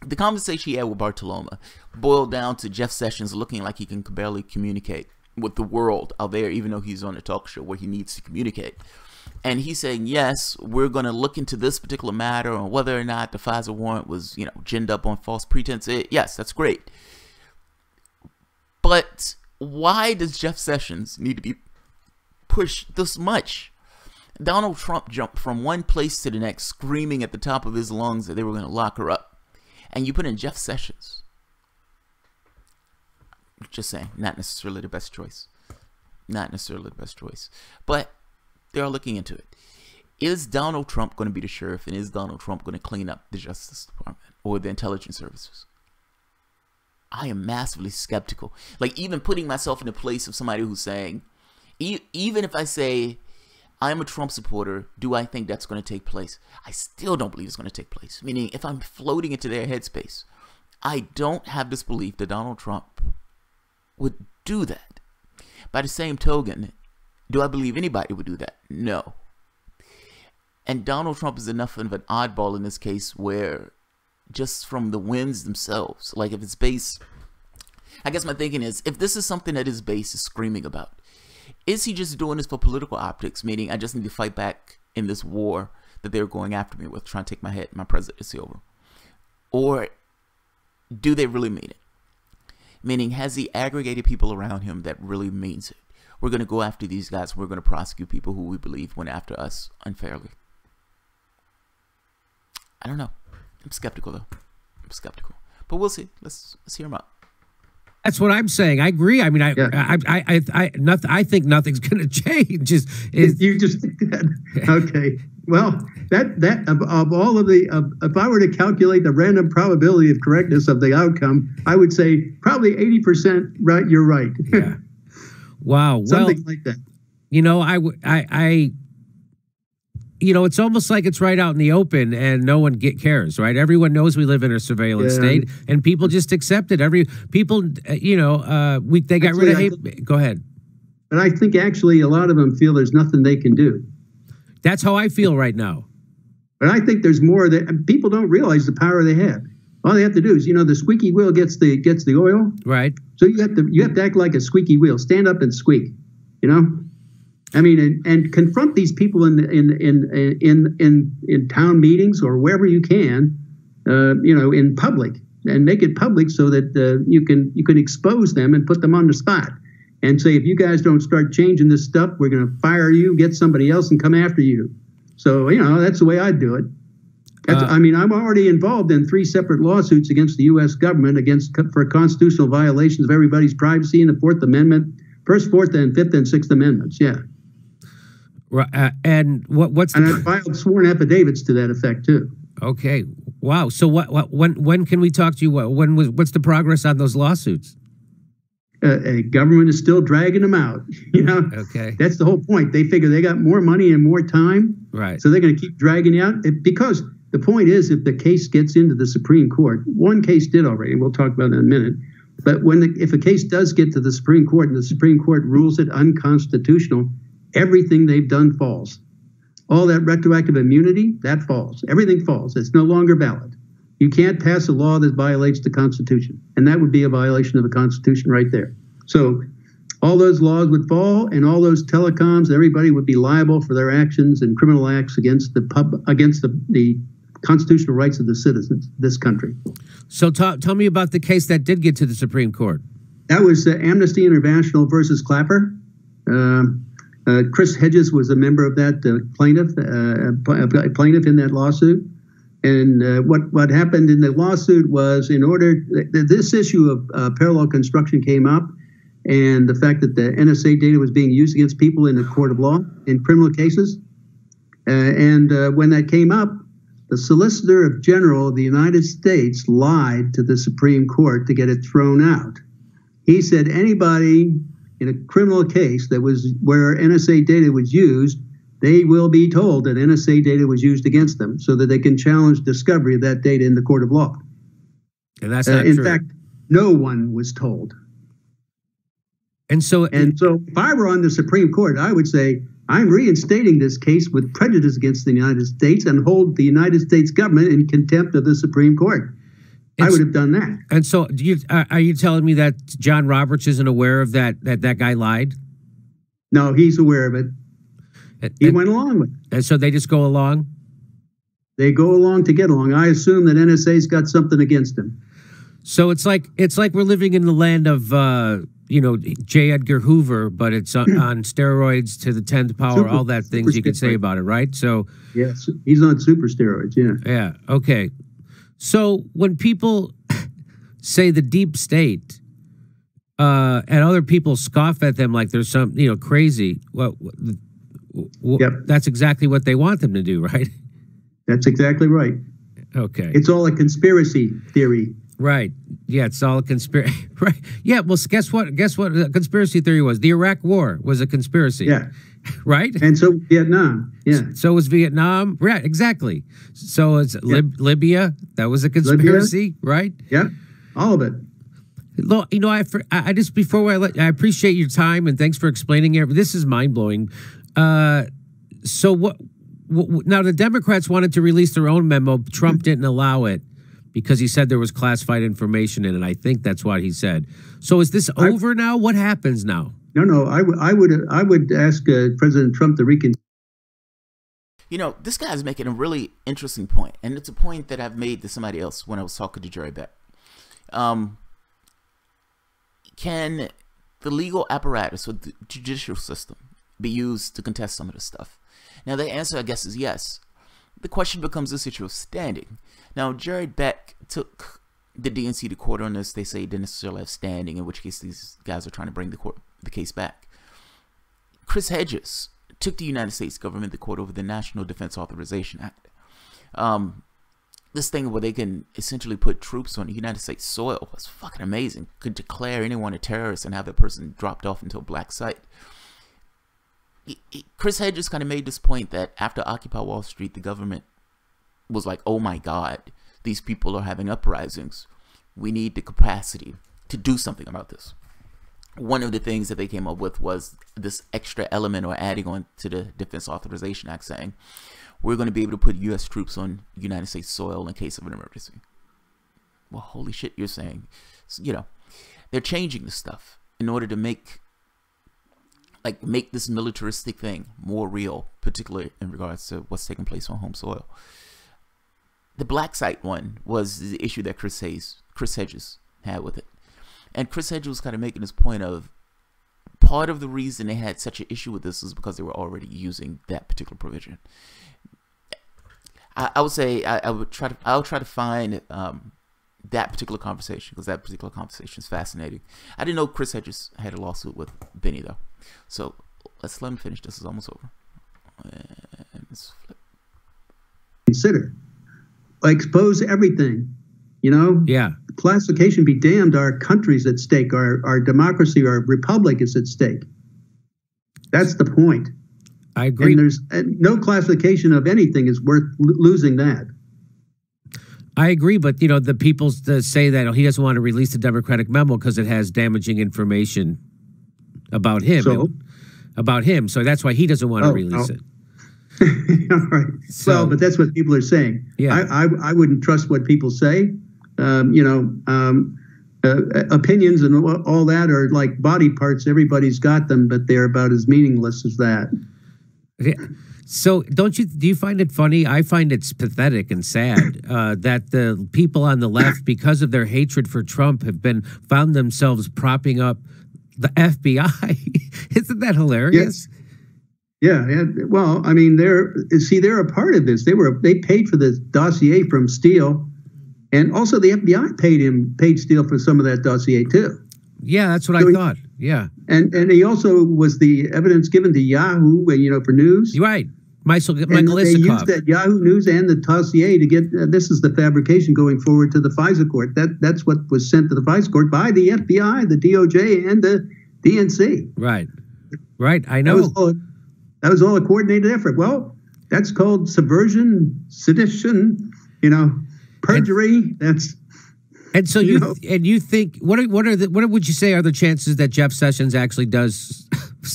The conversation he had with Bartoloma boiled down to Jeff Sessions looking like he can barely communicate with the world out there, even though he's on a talk show where he needs to communicate. And he's saying, yes, we're going to look into this particular matter on whether or not the FISA warrant was, ginned up on false pretense. Yes, that's great. But why does Jeff Sessions need to be pushed this much? Donald Trump jumped from one place to the next, screaming at the top of his lungs that they were going to lock her up. And you put in Jeff Sessions. Just saying, not necessarily the best choice. Not necessarily the best choice. But they are looking into it. Is Donald Trump going to be the sheriff? And is Donald Trump going to clean up the Justice Department or the intelligence services? I am massively skeptical. Even putting myself in the place of somebody who's saying, even if I say I'm a Trump supporter, do I think that's going to take place? I still don't believe it's going to take place. Meaning, if I'm floating into their headspace, I don't have this belief that Donald Trump would do that. By the same token, do I believe anybody would do that? No. And Donald Trump is enough of an oddball in this case where just from the whims themselves, if it's base, I guess my thinking is, if this is something that his base is screaming about, is he just doing this for political optics, meaning I just need to fight back in this war that they're going after me with, trying to take my head, my presidency over? Or do they really mean it? Meaning, has he aggregated people around him that really means it? We're going to go after these guys. We're going to prosecute people who we believe went after us unfairly. I don't know. I'm skeptical, though. I'm skeptical. But we'll see. Let's hear him out. That's what I'm saying. I agree. I mean, I think nothing's going to change. You just think that? Okay. Well, that of all of the, if I were to calculate the random probability of correctness of the outcome, I would say probably 80% right. You're right. Yeah. Wow. Something like that. It's almost like it's right out in the open and no one cares, right? Everyone knows we live in a surveillance state and people just accept it. They got rid of hate. Go ahead. But I think actually a lot of them feel there's nothing they can do. That's how I feel right now. But I think there's more that people don't realize the power they have. All they have to do is, the squeaky wheel gets the oil. Right. So you have to act like a squeaky wheel. Stand up and squeak, I mean, and confront these people in town meetings or wherever you can, in public, and make it public so that you can expose them and put them on the spot, and say, if you guys don't start changing this stuff, we're going to fire you, get somebody else, and come after you. So that's the way I'd do it. I mean, I'm already involved in 3 separate lawsuits against the U.S. government for constitutional violations of everybody's privacy in the 4th Amendment, 1st, 4th, and 5th and 6th Amendments. Yeah. And what's and I filed sworn affidavits to that effect too. Okay. Wow. So when can we talk to you? What's the progress on those lawsuits? Government is still dragging them out. You know. Okay. That's the whole point. They figure they got more money and more time. Right. So they're going to keep dragging it out because the point is, if the case gets into the Supreme Court, one case did already. We'll talk about it in a minute. But if a case does get to the Supreme Court and the Supreme Court rules it unconstitutional, everything they've done falls. All that retroactive immunity, that falls. Everything falls. It's no longer valid. You can't pass a law that violates the Constitution. And that would be a violation of the Constitution right there. So all those laws would fall, and all those telecoms, everybody would be liable for their actions and criminal acts against the constitutional rights of the citizens of this country. So tell me about the case that did get to the Supreme Court. That was Amnesty International versus Clapper. Chris Hedges was a member of that plaintiff in that lawsuit. And what happened in the lawsuit was, this issue of parallel construction came up, and the fact that the NSA data was being used against people in the court of law in criminal cases. And when that came up, the Solicitor General of the United States lied to the Supreme Court to get it thrown out. He said anybody in a criminal case where NSA data was used, they will be told that NSA data was used against them so that they can challenge discovery of that data in the court of law. And that's not true. In fact, no one was told. And so if I were on the Supreme Court, I would say, I'm reinstating this case with prejudice against the United States and hold the United States government in contempt of the Supreme Court. I would have done that. And so are you telling me that John Roberts isn't aware of that guy lied? No, he's aware of it. He went along with it. And so they just go along? They go along to get along. I assume that NSA's got something against him. So it's like we're living in the land of J. Edgar Hoover, but it's on steroids to the 10th power, all that things you could say about it, right? So yes, he's on super steroids, yeah. Yeah, okay. So when people say the deep state and other people scoff at them like there's some, crazy, yep. That's exactly what they want them to do, right? That's exactly right. Okay. It's all a conspiracy theory. Right. Yeah, it's all a conspiracy. Right. Yeah, well, guess what? The conspiracy theory was? The Iraq War was a conspiracy. Yeah. Right? And so Vietnam. Yeah. So was Vietnam. Right, exactly. So it's Libya. That was a conspiracy, right? Yeah. All of it. Look, I just, before I appreciate your time and thanks for explaining it. This is mind-blowing. So what now the Democrats wanted to release their own memo. Trump didn't allow it because he said there was classified information in it. I think that's what he said. So is this over now? What happens now? No. I would ask President Trump to reconsider. This guy's making a really interesting point, and it's a point that I've made to somebody else when I was talking to Jerry Beck. Can the legal apparatus or the judicial system be used to contest some of this stuff? Now, the answer, I guess, is yes. The question becomes this issue of standing. Now, Jerry Beck took the DNC to court on this. They say he didn't necessarily have standing, in which case these guys are trying to bring the case back. Chris Hedges took the United States government to court over the National Defense Authorization Act. This thing where they can essentially put troops on the United States soil was fucking amazing. Could declare anyone a terrorist and have that person dropped off into a black site. Chris Hedges kind of made this point that after Occupy Wall Street, the government was like, oh my God, these people are having uprisings. We need the capacity to do something about this. One of the things that they came up with was this extra element or adding on to the Defense Authorization Act saying, we're going to be able to put U.S. troops on United States soil in case of an emergency. Well, holy shit, you're saying. So, they're changing this stuff in order to make this militaristic thing more real, particularly in regards to what's taking place on home soil. The black site one was the issue that Chris Hedges had with it. And Chris Hedges was kind of making this point of part of the reason they had such an issue with this is because they were already using that particular provision. I would say I'll try to find that particular conversation, because that particular conversation is fascinating. I didn't know Chris Hedges had a lawsuit with Benny though. So let's let him finish. This is almost over. And let's flip. Consider, expose everything. You know, yeah. Classification be damned. Our country's at stake. Our democracy, our republic is at stake. That's the point. I agree. And there's no classification of anything is worth losing that. I agree, but you know, the people say that he doesn't want to release the Democratic memo because it has damaging information about him. So that's why he doesn't want to release it. All right. So, well, but that's what people are saying. Yeah. I wouldn't trust what people say. Opinions and all that are like body parts. Everybody's got them, but they're about as meaningless as that. Yeah. So do you find it funny? I find it's pathetic and sad that the people on the left, because of their hatred for Trump, have found themselves propping up the FBI. Isn't that hilarious? Yes. Yeah. Well, I mean, they're a part of this. They paid for the dossier from Steele, and also the FBI paid Steele for some of that dossier too. Yeah, that's what I thought. Yeah. And he also was the evidence given to Yahoo, for news. You're right. Michael They used that Yahoo News and the dossier to get, this is the fabrication going forward to the FISA court. That's what was sent to the FISA court by the FBI, the DOJ, and the DNC. Right. Right. I know. That was all a coordinated effort. Well, that's called subversion, sedition, perjury. And so you think what would you say are the chances that Jeff Sessions actually does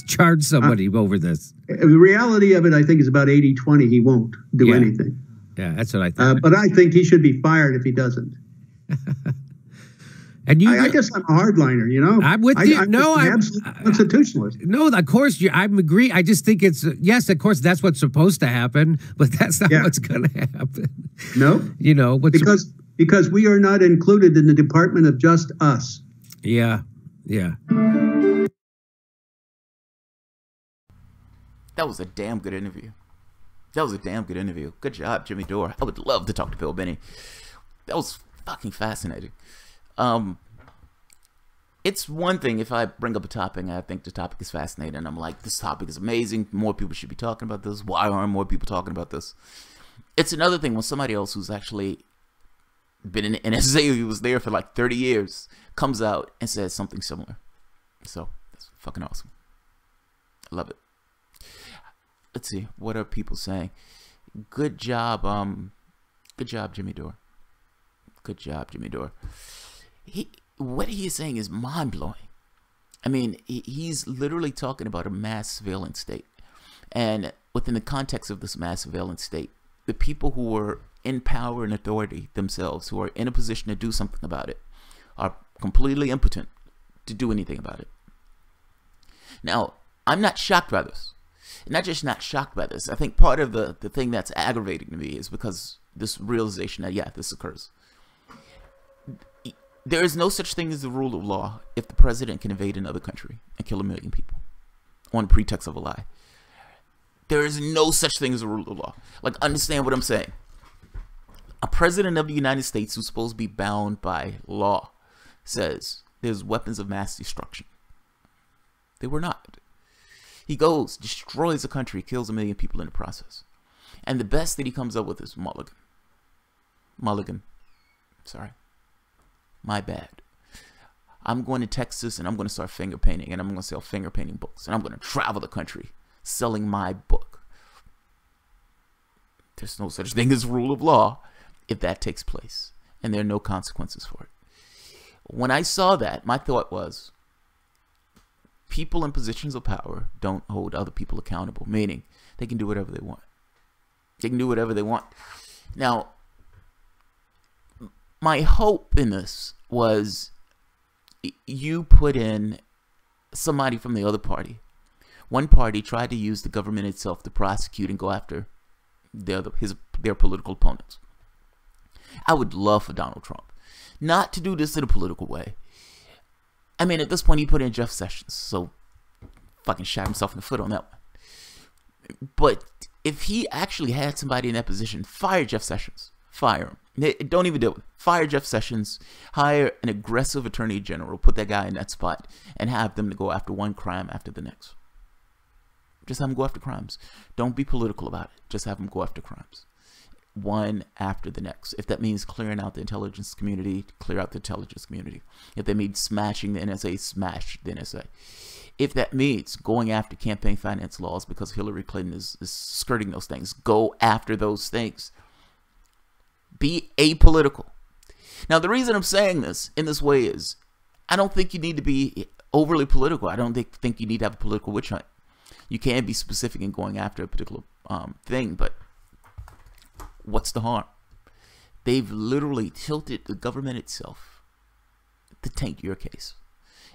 charge somebody over this? The reality of it, I think, is about 80-20. He won't do anything. Yeah, that's what I think. But I think he should be fired if he doesn't. And I guess I'm a hardliner, I'm with you. I'm an absolute constitutionalist. No, of course I agree. I just think it's yes, of course that's what's supposed to happen, but that's not what's going to happen. No, because we are not included in the Department of Just Us. Yeah, yeah. That was a damn good interview. Good job, Jimmy Dore. I would love to talk to Bill Benny. That was fucking fascinating. It's one thing if I bring up a topic and I think the topic is fascinating and I'm like, this topic is amazing, more people should be talking about this, why aren't more people talking about this? It's another thing when somebody else who's actually been in the NSA, who was there for like 30 years, comes out and says something similar. So that's fucking awesome. I love it. Let's see, what are people saying? Good job, Jimmy Dore. Good job, Jimmy Dore. What he is saying is mind-blowing. I mean, he's literally talking about a mass surveillance state. And within the context of this mass surveillance state, the people who were in power and authority themselves, who are in a position to do something about it, are completely impotent to do anything about it. Now, I'm not shocked by this. Not just not shocked by this. I think part of the thing that's aggravating to me is because this realization that, this occurs. There is no such thing as the rule of law if the president can invade another country and kill 1 million people on the pretext of a lie. There is no such thing as a rule of law. Like, understand what I'm saying. A president of the United States who's supposed to be bound by law says there's weapons of mass destruction. They were not. He goes, destroys a country, kills 1 million people in the process. And the best that he comes up with is Mulligan. Sorry. My bad. I'm going to Texas and I'm going to start finger painting and I'm going to sell finger painting books and I'm going to travel the country selling my book. There's no such thing as rule of law if that takes place, and there are no consequences for it. When I saw that, my thought was, people in positions of power don't hold other people accountable, meaning they can do whatever they want. They can do whatever they want. Now, my hope in this was you put in somebody from the other party. One party tried to use the government itself to prosecute and go after their political opponents. I would love for Donald Trump not to do this in a political way. I mean, at this point, he put in Jeff Sessions, so fucking shot himself in the foot on that one. But if he actually had somebody in that position, fire Jeff Sessions. Fire him. Don't even do it. Fire Jeff Sessions. Hire an aggressive attorney general. Put that guy in that spot and have them to go after one crime after the next. Just have them go after crimes. Don't be political about it. Just have them go after crimes. One after the next. If that means clearing out the intelligence community, clear out the intelligence community. If that means smashing the NSA, smash the NSA. If that means going after campaign finance laws because Hillary Clinton is skirting those things, go after those things. Be apolitical. Now, the reason I'm saying this in this way is I don't think you need to be overly political. I don't think you need to have a political witch hunt. You can be specific in going after a particular thing, but what's the harm? They've literally tilted the government itself to tank your case.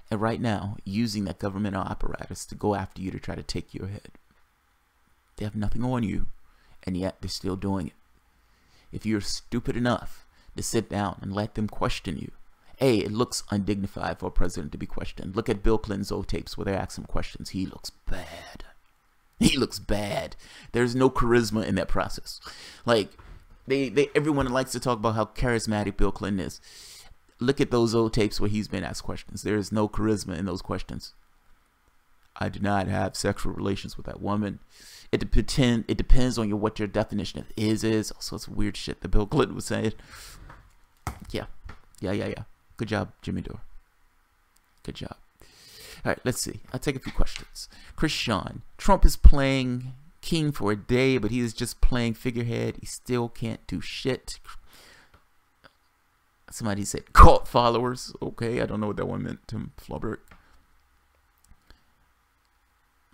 And right now, using that governmental apparatus to go after you to try to take your head. They have nothing on you, and yet they're still doing it. If you're stupid enough to sit down and let them question you, A, it looks undignified for a president to be questioned. Look at Bill Clinton's old tapes where they ask him questions. He looks bad. He looks bad. There's no charisma in that process. Like, everyone likes to talk about how charismatic Bill Clinton is. Look at those old tapes where he's been asked questions. There is no charisma in those questions. I did not have sexual relations with that woman. It depends on what your definition of is. All sorts of weird shit that Bill Clinton was saying. Yeah. Good job, Jimmy Dore. Good job. All right, let's see. I'll take a few questions. Chris Sean. Trump is playing king for a day, but he is just playing figurehead. He still can't do shit. Somebody said cult followers. Okay, I don't know what that one meant. Tim Flaubert.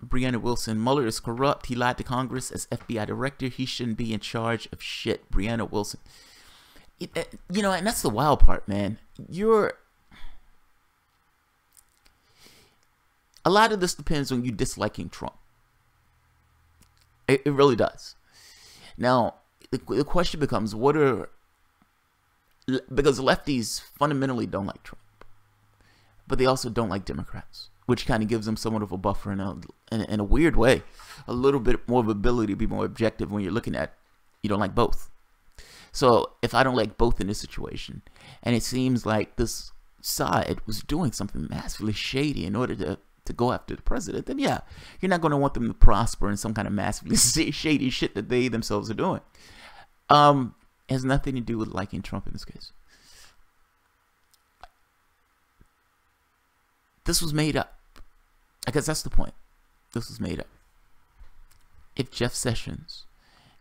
Breonna Wilson. Mueller is corrupt. He lied to Congress as FBI director. He shouldn't be in charge of shit. Breonna Wilson. You know, and that's the wild part, man. A lot of this depends on you disliking Trump. It really does. Now, the question becomes, because lefties fundamentally don't like Trump, but they also don't like Democrats, which kind of gives them somewhat of a buffer in a weird way, a little bit more of ability to be more objective when you're looking at you don't like both. So if I don't like both in this situation, and it seems like this side was doing something massively shady in order to go after the president, then yeah, you're not going to want them to prosper in some kind of massively shady shit that they themselves are doing. It has nothing to do with liking Trump in this case. This was made up. I guess that's the point. This was made up. If Jeff Sessions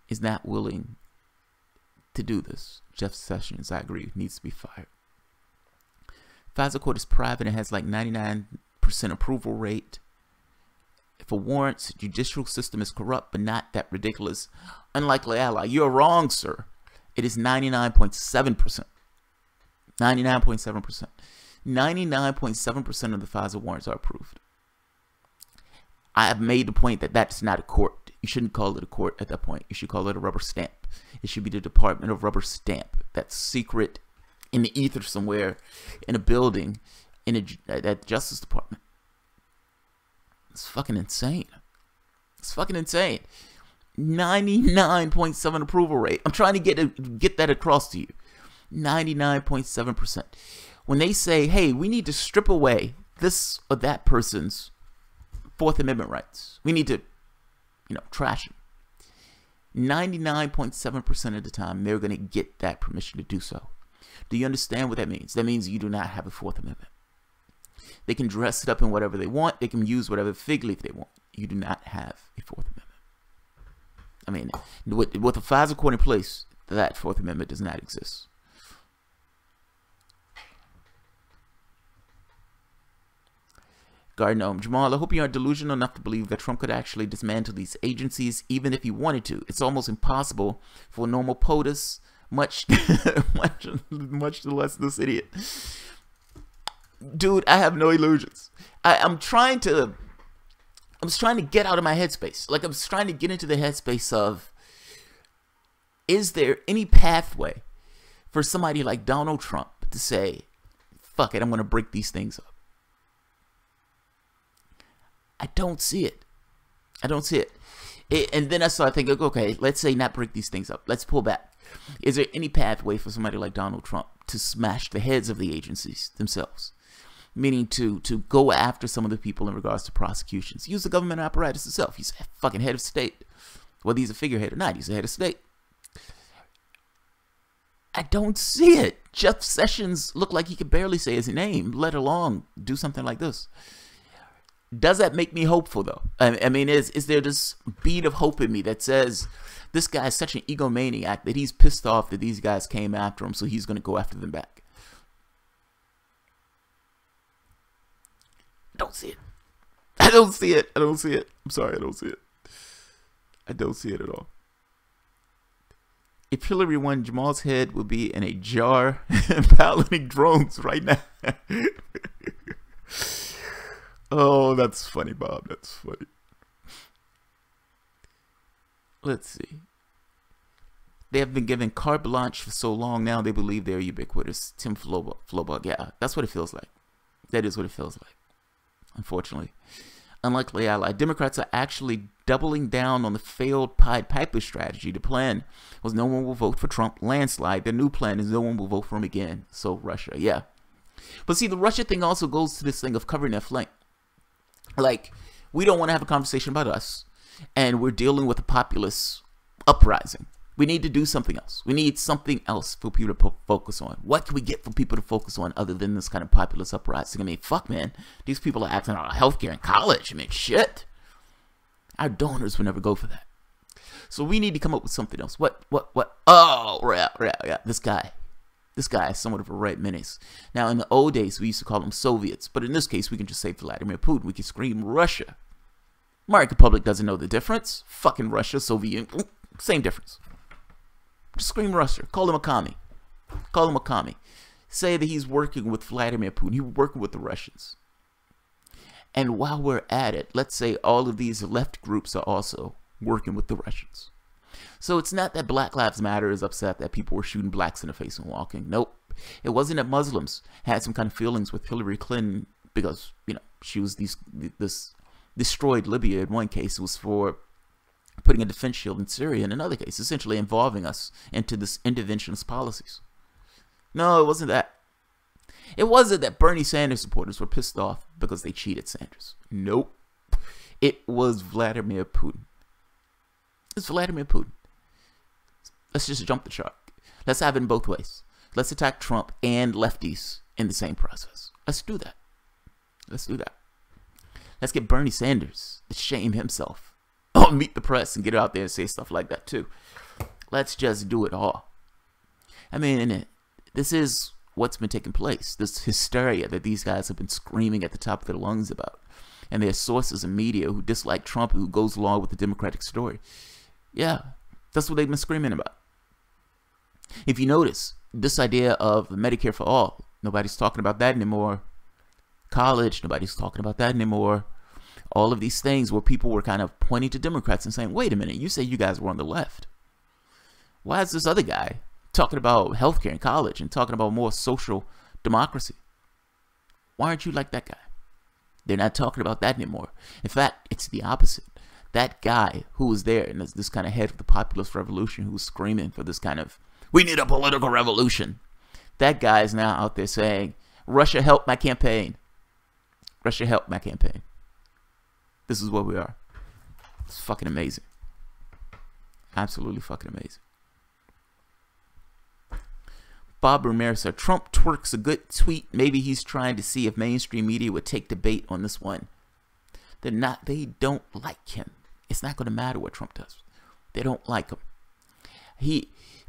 is not willing to do this, Jeff Sessions, I agree, needs to be fired. FISA court is private and has like 99% approval rate. For warrants, judicial system is corrupt, but not that ridiculous. Unlikely ally. You're wrong, sir. It is 99.7%. 99.7%. 99.7% of the FISA warrants are approved. I have made the point that that's not a court. You shouldn't call it a court at that point. You should call it a rubber stamp. It should be the Department of Rubber Stamp. That's secret in the ether somewhere in a building at Justice Department. It's fucking insane. It's fucking insane. 99.7 approval rate. I'm trying to get that across to you. 99.7%. When they say, hey, we need to strip away this or that person's Fourth Amendment rights. We need to, trash them. 99.7% of the time, they're going to get that permission to do so. Do you understand what that means? That means you do not have a Fourth Amendment. They can dress it up in whatever they want. They can use whatever fig leaf they want. You do not have a Fourth Amendment. I mean, with a FISA court in place, that Fourth Amendment does not exist. Gardner, Jamal, I hope you aren't delusional enough to believe that Trump could actually dismantle these agencies, even if he wanted to. It's almost impossible for a normal POTUS, much less this idiot. Dude, I have no illusions. I'm trying to get out of my headspace. Like, I'm trying to get into the headspace of, is there any pathway for somebody like Donald Trump to say, fuck it, I'm going to break these things up? I don't see it. I don't see it. And then I started thinking, okay, let's say not break these things up. Let's pull back. Is there any pathway for somebody like Donald Trump to smash the heads of the agencies themselves? Meaning to go after some of the people in regards to prosecutions. Use the government apparatus itself. He's a fucking head of state. Whether he's a figurehead or not, he's a head of state. I don't see it. Jeff Sessions looked like he could barely say his name, let alone do something like this. Does that make me hopeful, though? I mean, is there this bead of hope in me that says this guy is such an egomaniac that he's pissed off that these guys came after him, so he's going to go after them back? I don't see it. I don't see it. I don't see it. I'm sorry, I don't see it. I don't see it at all. If Hillary won, Jamal's head would be in a jar and piloting drones right now. Oh, that's funny, Bob. That's funny. Let's see. They have been given carte blanche for so long now they believe they're ubiquitous. Tim Flobug. Yeah, that's what it feels like. That is what it feels like. Unfortunately. Unlikely ally. Democrats are actually doubling down on the failed Pied Piper strategy. The plan was no one will vote for Trump landslide. The new plan is no one will vote for him again. So Russia, yeah. But see, the Russia thing also goes to this thing of covering their flank. Like, we don't want to have a conversation about us, and we're dealing with a populace uprising. We need to do something else. We need something else for people to focus on. What can we get for people to focus on other than this kind of populist uprising? I mean, fuck, man. These people are acting on healthcare and college. I mean, shit. Our donors would never go for that. So we need to come up with something else. What? Oh, yeah. This guy is somewhat of a red menace. Now, in the old days, we used to call them Soviets. But in this case, we can just say Vladimir Putin. We can scream Russia. American public doesn't know the difference. Fucking Russia, Soviet, same difference. Just scream Russia. Call him a commie. Call him a commie. Say that he's working with Vladimir Putin. He's working with the Russians. And while we're at it, let's say all of these left groups are also working with the Russians. So it's not that Black Lives Matter is upset that people were shooting blacks in the face and walking. Nope. It wasn't that Muslims had some kind of feelings with Hillary Clinton because, you know, she was this destroyed Libya. In one case, it was for putting a defense shield in Syria. In another case, essentially involving us into this interventionist policies. No, it wasn't that. It wasn't that Bernie Sanders supporters were pissed off because they cheated Sanders. Nope. It was Vladimir Putin. It's Vladimir Putin. Let's just jump the shark. Let's have it in both ways. Let's attack Trump and lefties in the same process. Let's do that. Let's do that. Let's get Bernie Sanders to shame himself. Oh, meet the press and get out there and say stuff like that too. Let's just do it all. I mean, this is what's been taking place. This hysteria that these guys have been screaming at the top of their lungs about. And their sources in media who dislike Trump, who goes along with the Democratic story. Yeah, that's what they've been screaming about. If you notice, this idea of Medicare for all, nobody's talking about that anymore. College, nobody's talking about that anymore. All of these things where people were kind of pointing to Democrats and saying, wait a minute, you say you guys were on the left. Why is this other guy talking about healthcare and college and talking about more social democracy? Why aren't you like that guy? They're not talking about that anymore. In fact, it's the opposite. That guy who was there and this kind of head of the populist revolution who was screaming for this kind of, we need a political revolution. That guy is now out there saying, Russia help my campaign. Russia help my campaign. This is where we are. It's fucking amazing. Absolutely fucking amazing. Bob Ramirez said, Trump twerks a good tweet. Maybe he's trying to see if mainstream media would take the bait on this one. They don't like him. It's not going to matter what Trump does. They don't like him.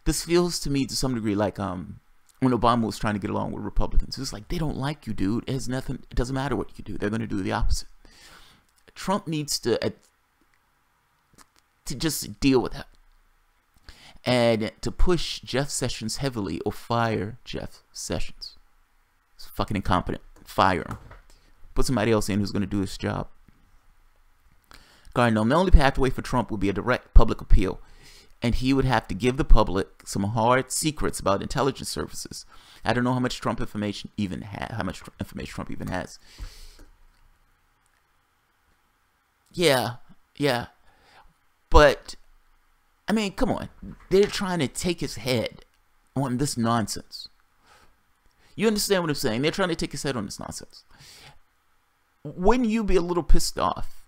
This feels to me to some degree like when Obama was trying to get along with Republicans. It's like, they don't like you, dude. It doesn't matter what you do. They're going to do the opposite. Trump needs to just deal with that. And to push Jeff Sessions heavily or fire Jeff Sessions. It's fucking incompetent. Fire him. Put somebody else in who's going to do his job. Gardner, the only pathway for Trump would be a direct public appeal. And he would have to give the public some hard secrets about intelligence services. I don't know how much Trump information even Trump even has. Yeah. But, I mean, come on. They're trying to take his head on this nonsense. You understand what I'm saying? They're trying to take his head on this nonsense. Wouldn't you be a little pissed off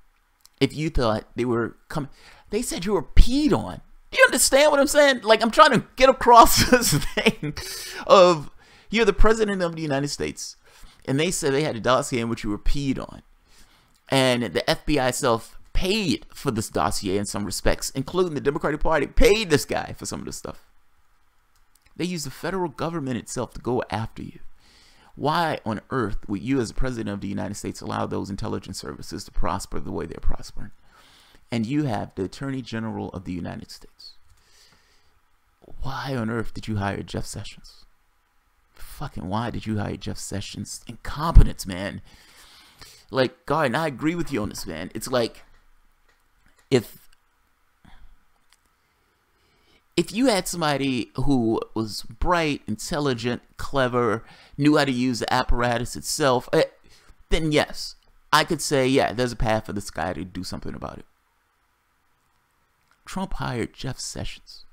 if you thought they were coming? They said you were peed on. Do you understand what I'm saying? Like, I'm trying to get across this thing of you're the president of the United States, and they said they had a dossier in which you were peed on. And the FBI itself paid for this dossier in some respects, including the Democratic Party paid this guy for some of this stuff. They use the federal government itself to go after you. Why on earth would you as the president of the United States allow those intelligence services to prosper the way they're prospering? And you have the Attorney General of the United States. Why on earth did you hire Jeff Sessions? Fucking why did you hire Jeff Sessions? Incompetence, man. Like, God, and I agree with you on this, man. It's like, if you had somebody who was bright, intelligent, clever, knew how to use the apparatus itself, then yes, I could say, yeah, there's a path for this guy to do something about it. Trump hired Jeff Sessions.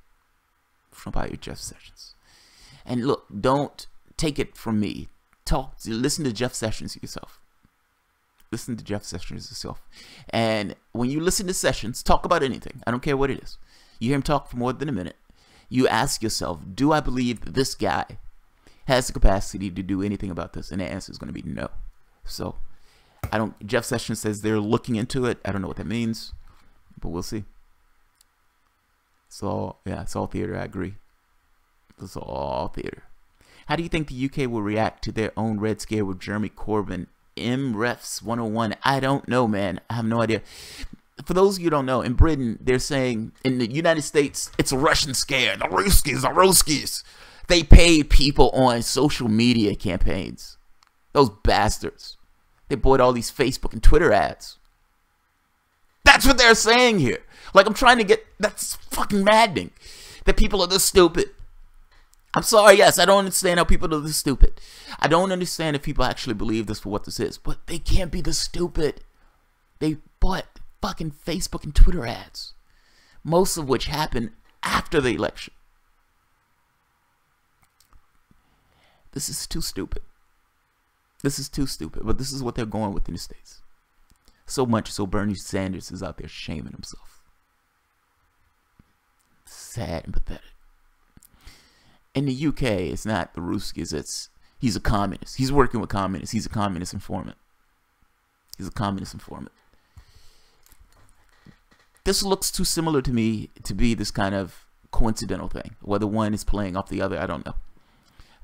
And look, don't take it from me. Listen to Jeff Sessions yourself. And when you listen to Sessions, talk about anything. I don't care what it is. You hear him talk for more than a minute. You ask yourself, do I believe that this guy has the capacity to do anything about this? And the answer is going to be no. So, Jeff Sessions says they're looking into it. I don't know what that means, but we'll see. So, yeah, it's all theater. I agree. It's all theater. How do you think the UK will react to their own Red Scare with Jeremy Corbyn? MREFs 101. I don't know, man. I have no idea. For those of you who don't know, in Britain, they're saying, in the United States, it's a Russian scare. The Ruskies. They pay people on social media campaigns. Those bastards. They bought all these Facebook and Twitter ads. That's what they're saying here. Like, I'm trying to get, that's fucking maddening. That people are this stupid. I'm sorry, yes, I don't understand how people are this stupid. I don't understand if people actually believe this for what this is. But they can't be this stupid. They bought fucking Facebook and Twitter ads, most of which happened after the election. This is too stupid. But this is what they're going with in the States. So much so Bernie Sanders is out there shaming himself. Sad and pathetic. In the UK, it's not the Ruskies, he's a communist. He's working with communists. He's a communist informant. This looks too similar to me to be this kind of coincidental thing. Whether one is playing off the other, I don't know.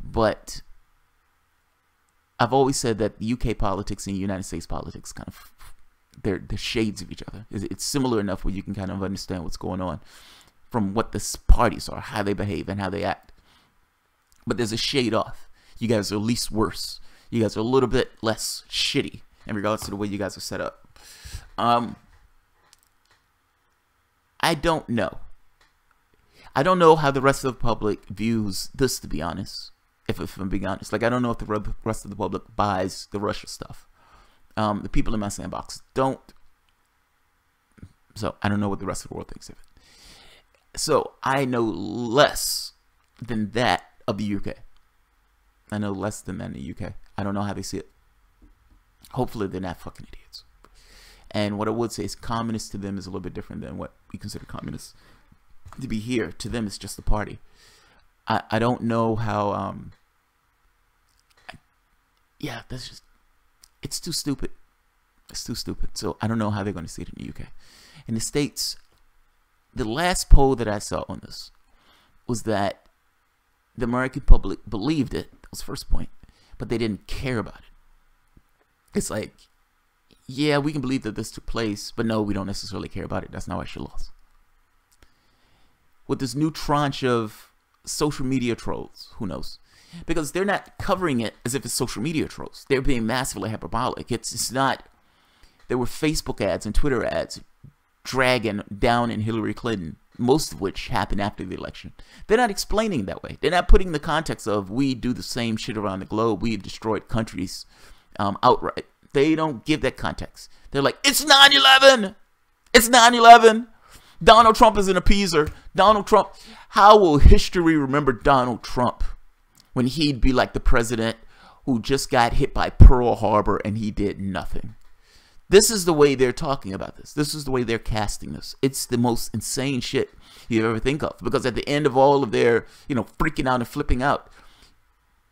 But I've always said that the UK politics and United States politics kind of, they're shades of each other. It's similar enough where you can kind of understand what's going on from what the parties are, how they behave, and how they act. But there's a shade off. You guys are at least worse. You guys are a little bit less shitty in regards to the way you guys are set up. I don't know. I don't know how the rest of the public views this, to be honest. If I'm being honest. Like, I don't know if the rest of the public buys the Russia stuff. The people in my sandbox don't. So, I don't know what the rest of the world thinks of it. So, I know less than that of the UK. I know less than that in the UK. I don't know how they see it. Hopefully, they're not fucking idiots. And what I would say is communist to them is a little bit different than what we consider communists to be here. To them, it's just a party. I don't know how, yeah, that's just, it's too stupid. It's too stupid. So I don't know how they're going to see it in the UK. In the States, the last poll that I saw on this was that the American public believed it. That was the first point. But they didn't care about it. It's like, yeah, we can believe that this took place, but no, we don't necessarily care about it. That's not why she lost. With this new tranche of social media trolls, who knows? Because they're not covering it as if it's social media trolls. They're being massively hyperbolic. It's not. There were Facebook ads and Twitter ads dragging down in Hillary Clinton, most of which happened after the election. They're not explaining that way. They're not putting the context of we do the same shit around the globe. We've destroyed countries outright. They don't give that context. They're like, it's 9/11. It's 9/11. Donald Trump is an appeaser. Donald Trump. How will history remember Donald Trump when he'd be like the president who just got hit by Pearl Harbor and he did nothing? This is the way they're talking about this. This is the way they're casting this. It's the most insane shit you ever think of. Because at the end of all of their, freaking out and flipping out,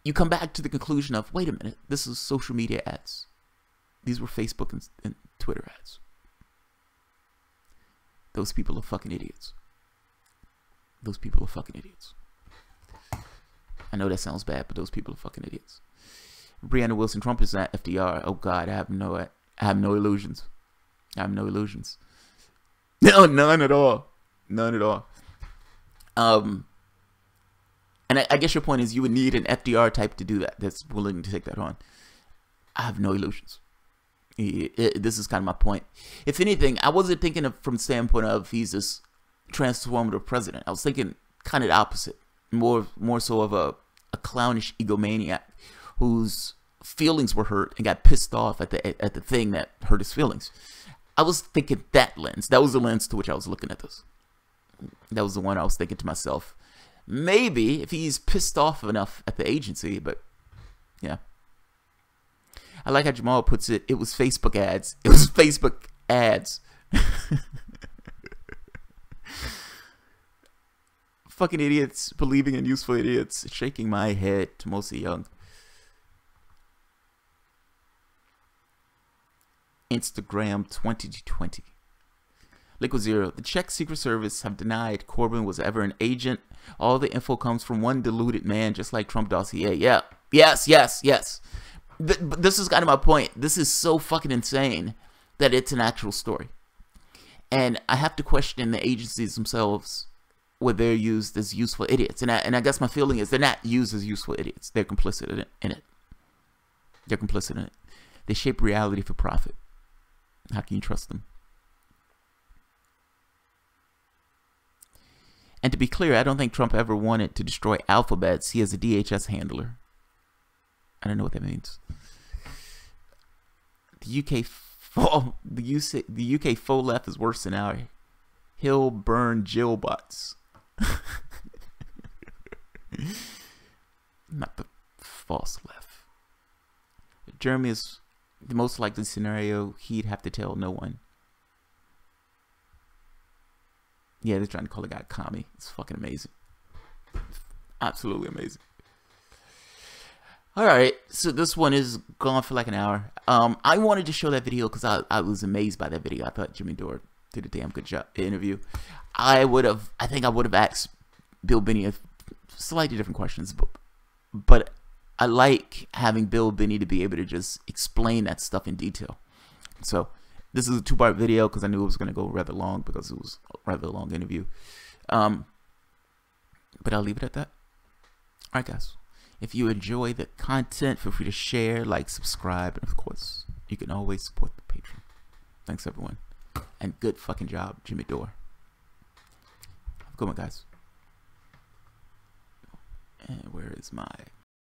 you come back to the conclusion of, wait a minute, this is social media ads. These were Facebook and Twitter ads. Those people are fucking idiots. Those people are fucking idiots. I know that sounds bad, but those people are fucking idiots. Brianna Wilson Trump is not FDR. Oh God, I have no illusions. I have no illusions. No, none at all. None at all. And I guess your point is you would need an FDR type to do that. That's willing to take that on. I have no illusions. This is kind of my point. If anything, I wasn't thinking of from the standpoint of he's this transformative president. I was thinking kind of the opposite. More so of a clownish egomaniac whose feelings were hurt and got pissed off at the thing that hurt his feelings. I was thinking that lens. That was the lens to which I was looking at this. That was the one I was thinking to myself. Maybe if he's pissed off enough at the agency, but yeah. I like how Jamal puts it. It was Facebook ads. It was Facebook ads. Fucking idiots believing in useful idiots. Shaking my head to mostly young. Instagram 2020. Liquid Zero. The Czech Secret Service have denied Corbyn was ever an agent. All the info comes from one deluded man, just like Trump dossier. Yeah. Yes. This is kind of my point. This is so fucking insane that it's an actual story. And I have to question the agencies themselves where they're used as useful idiots. And I guess my feeling is they're not used as useful idiots. They're complicit in it. They're complicit in it. They shape reality for profit. How can you trust them? And to be clear, I don't think Trump ever wanted to destroy alphabets. He is a DHS handler. I don't know what that means. The UK faux left is worse than our Hill burn Jill bots. Not the false left. Jeremy is the most likely scenario. He'd have to tell no one. Yeah, they're trying to call the guy commie. It's fucking amazing. Absolutely amazing. Alright, so this one is gone for like an hour. I wanted to show that video because I was amazed by that video. I thought Jimmy Dore did a damn good job interview. I think I would have asked Bill Binney slightly different questions, but I like having Bill Binney to be able to just explain that stuff in detail. So this is a 2-part video because I knew it was going to go rather long because it was a rather long interview. But I'll leave it at that. Alright guys, if you enjoy the content, feel free to share, like, subscribe, and of course, you can always support the Patreon. Thanks everyone. And good fucking job, Jimmy Dore. Have a good one, guys. And where is my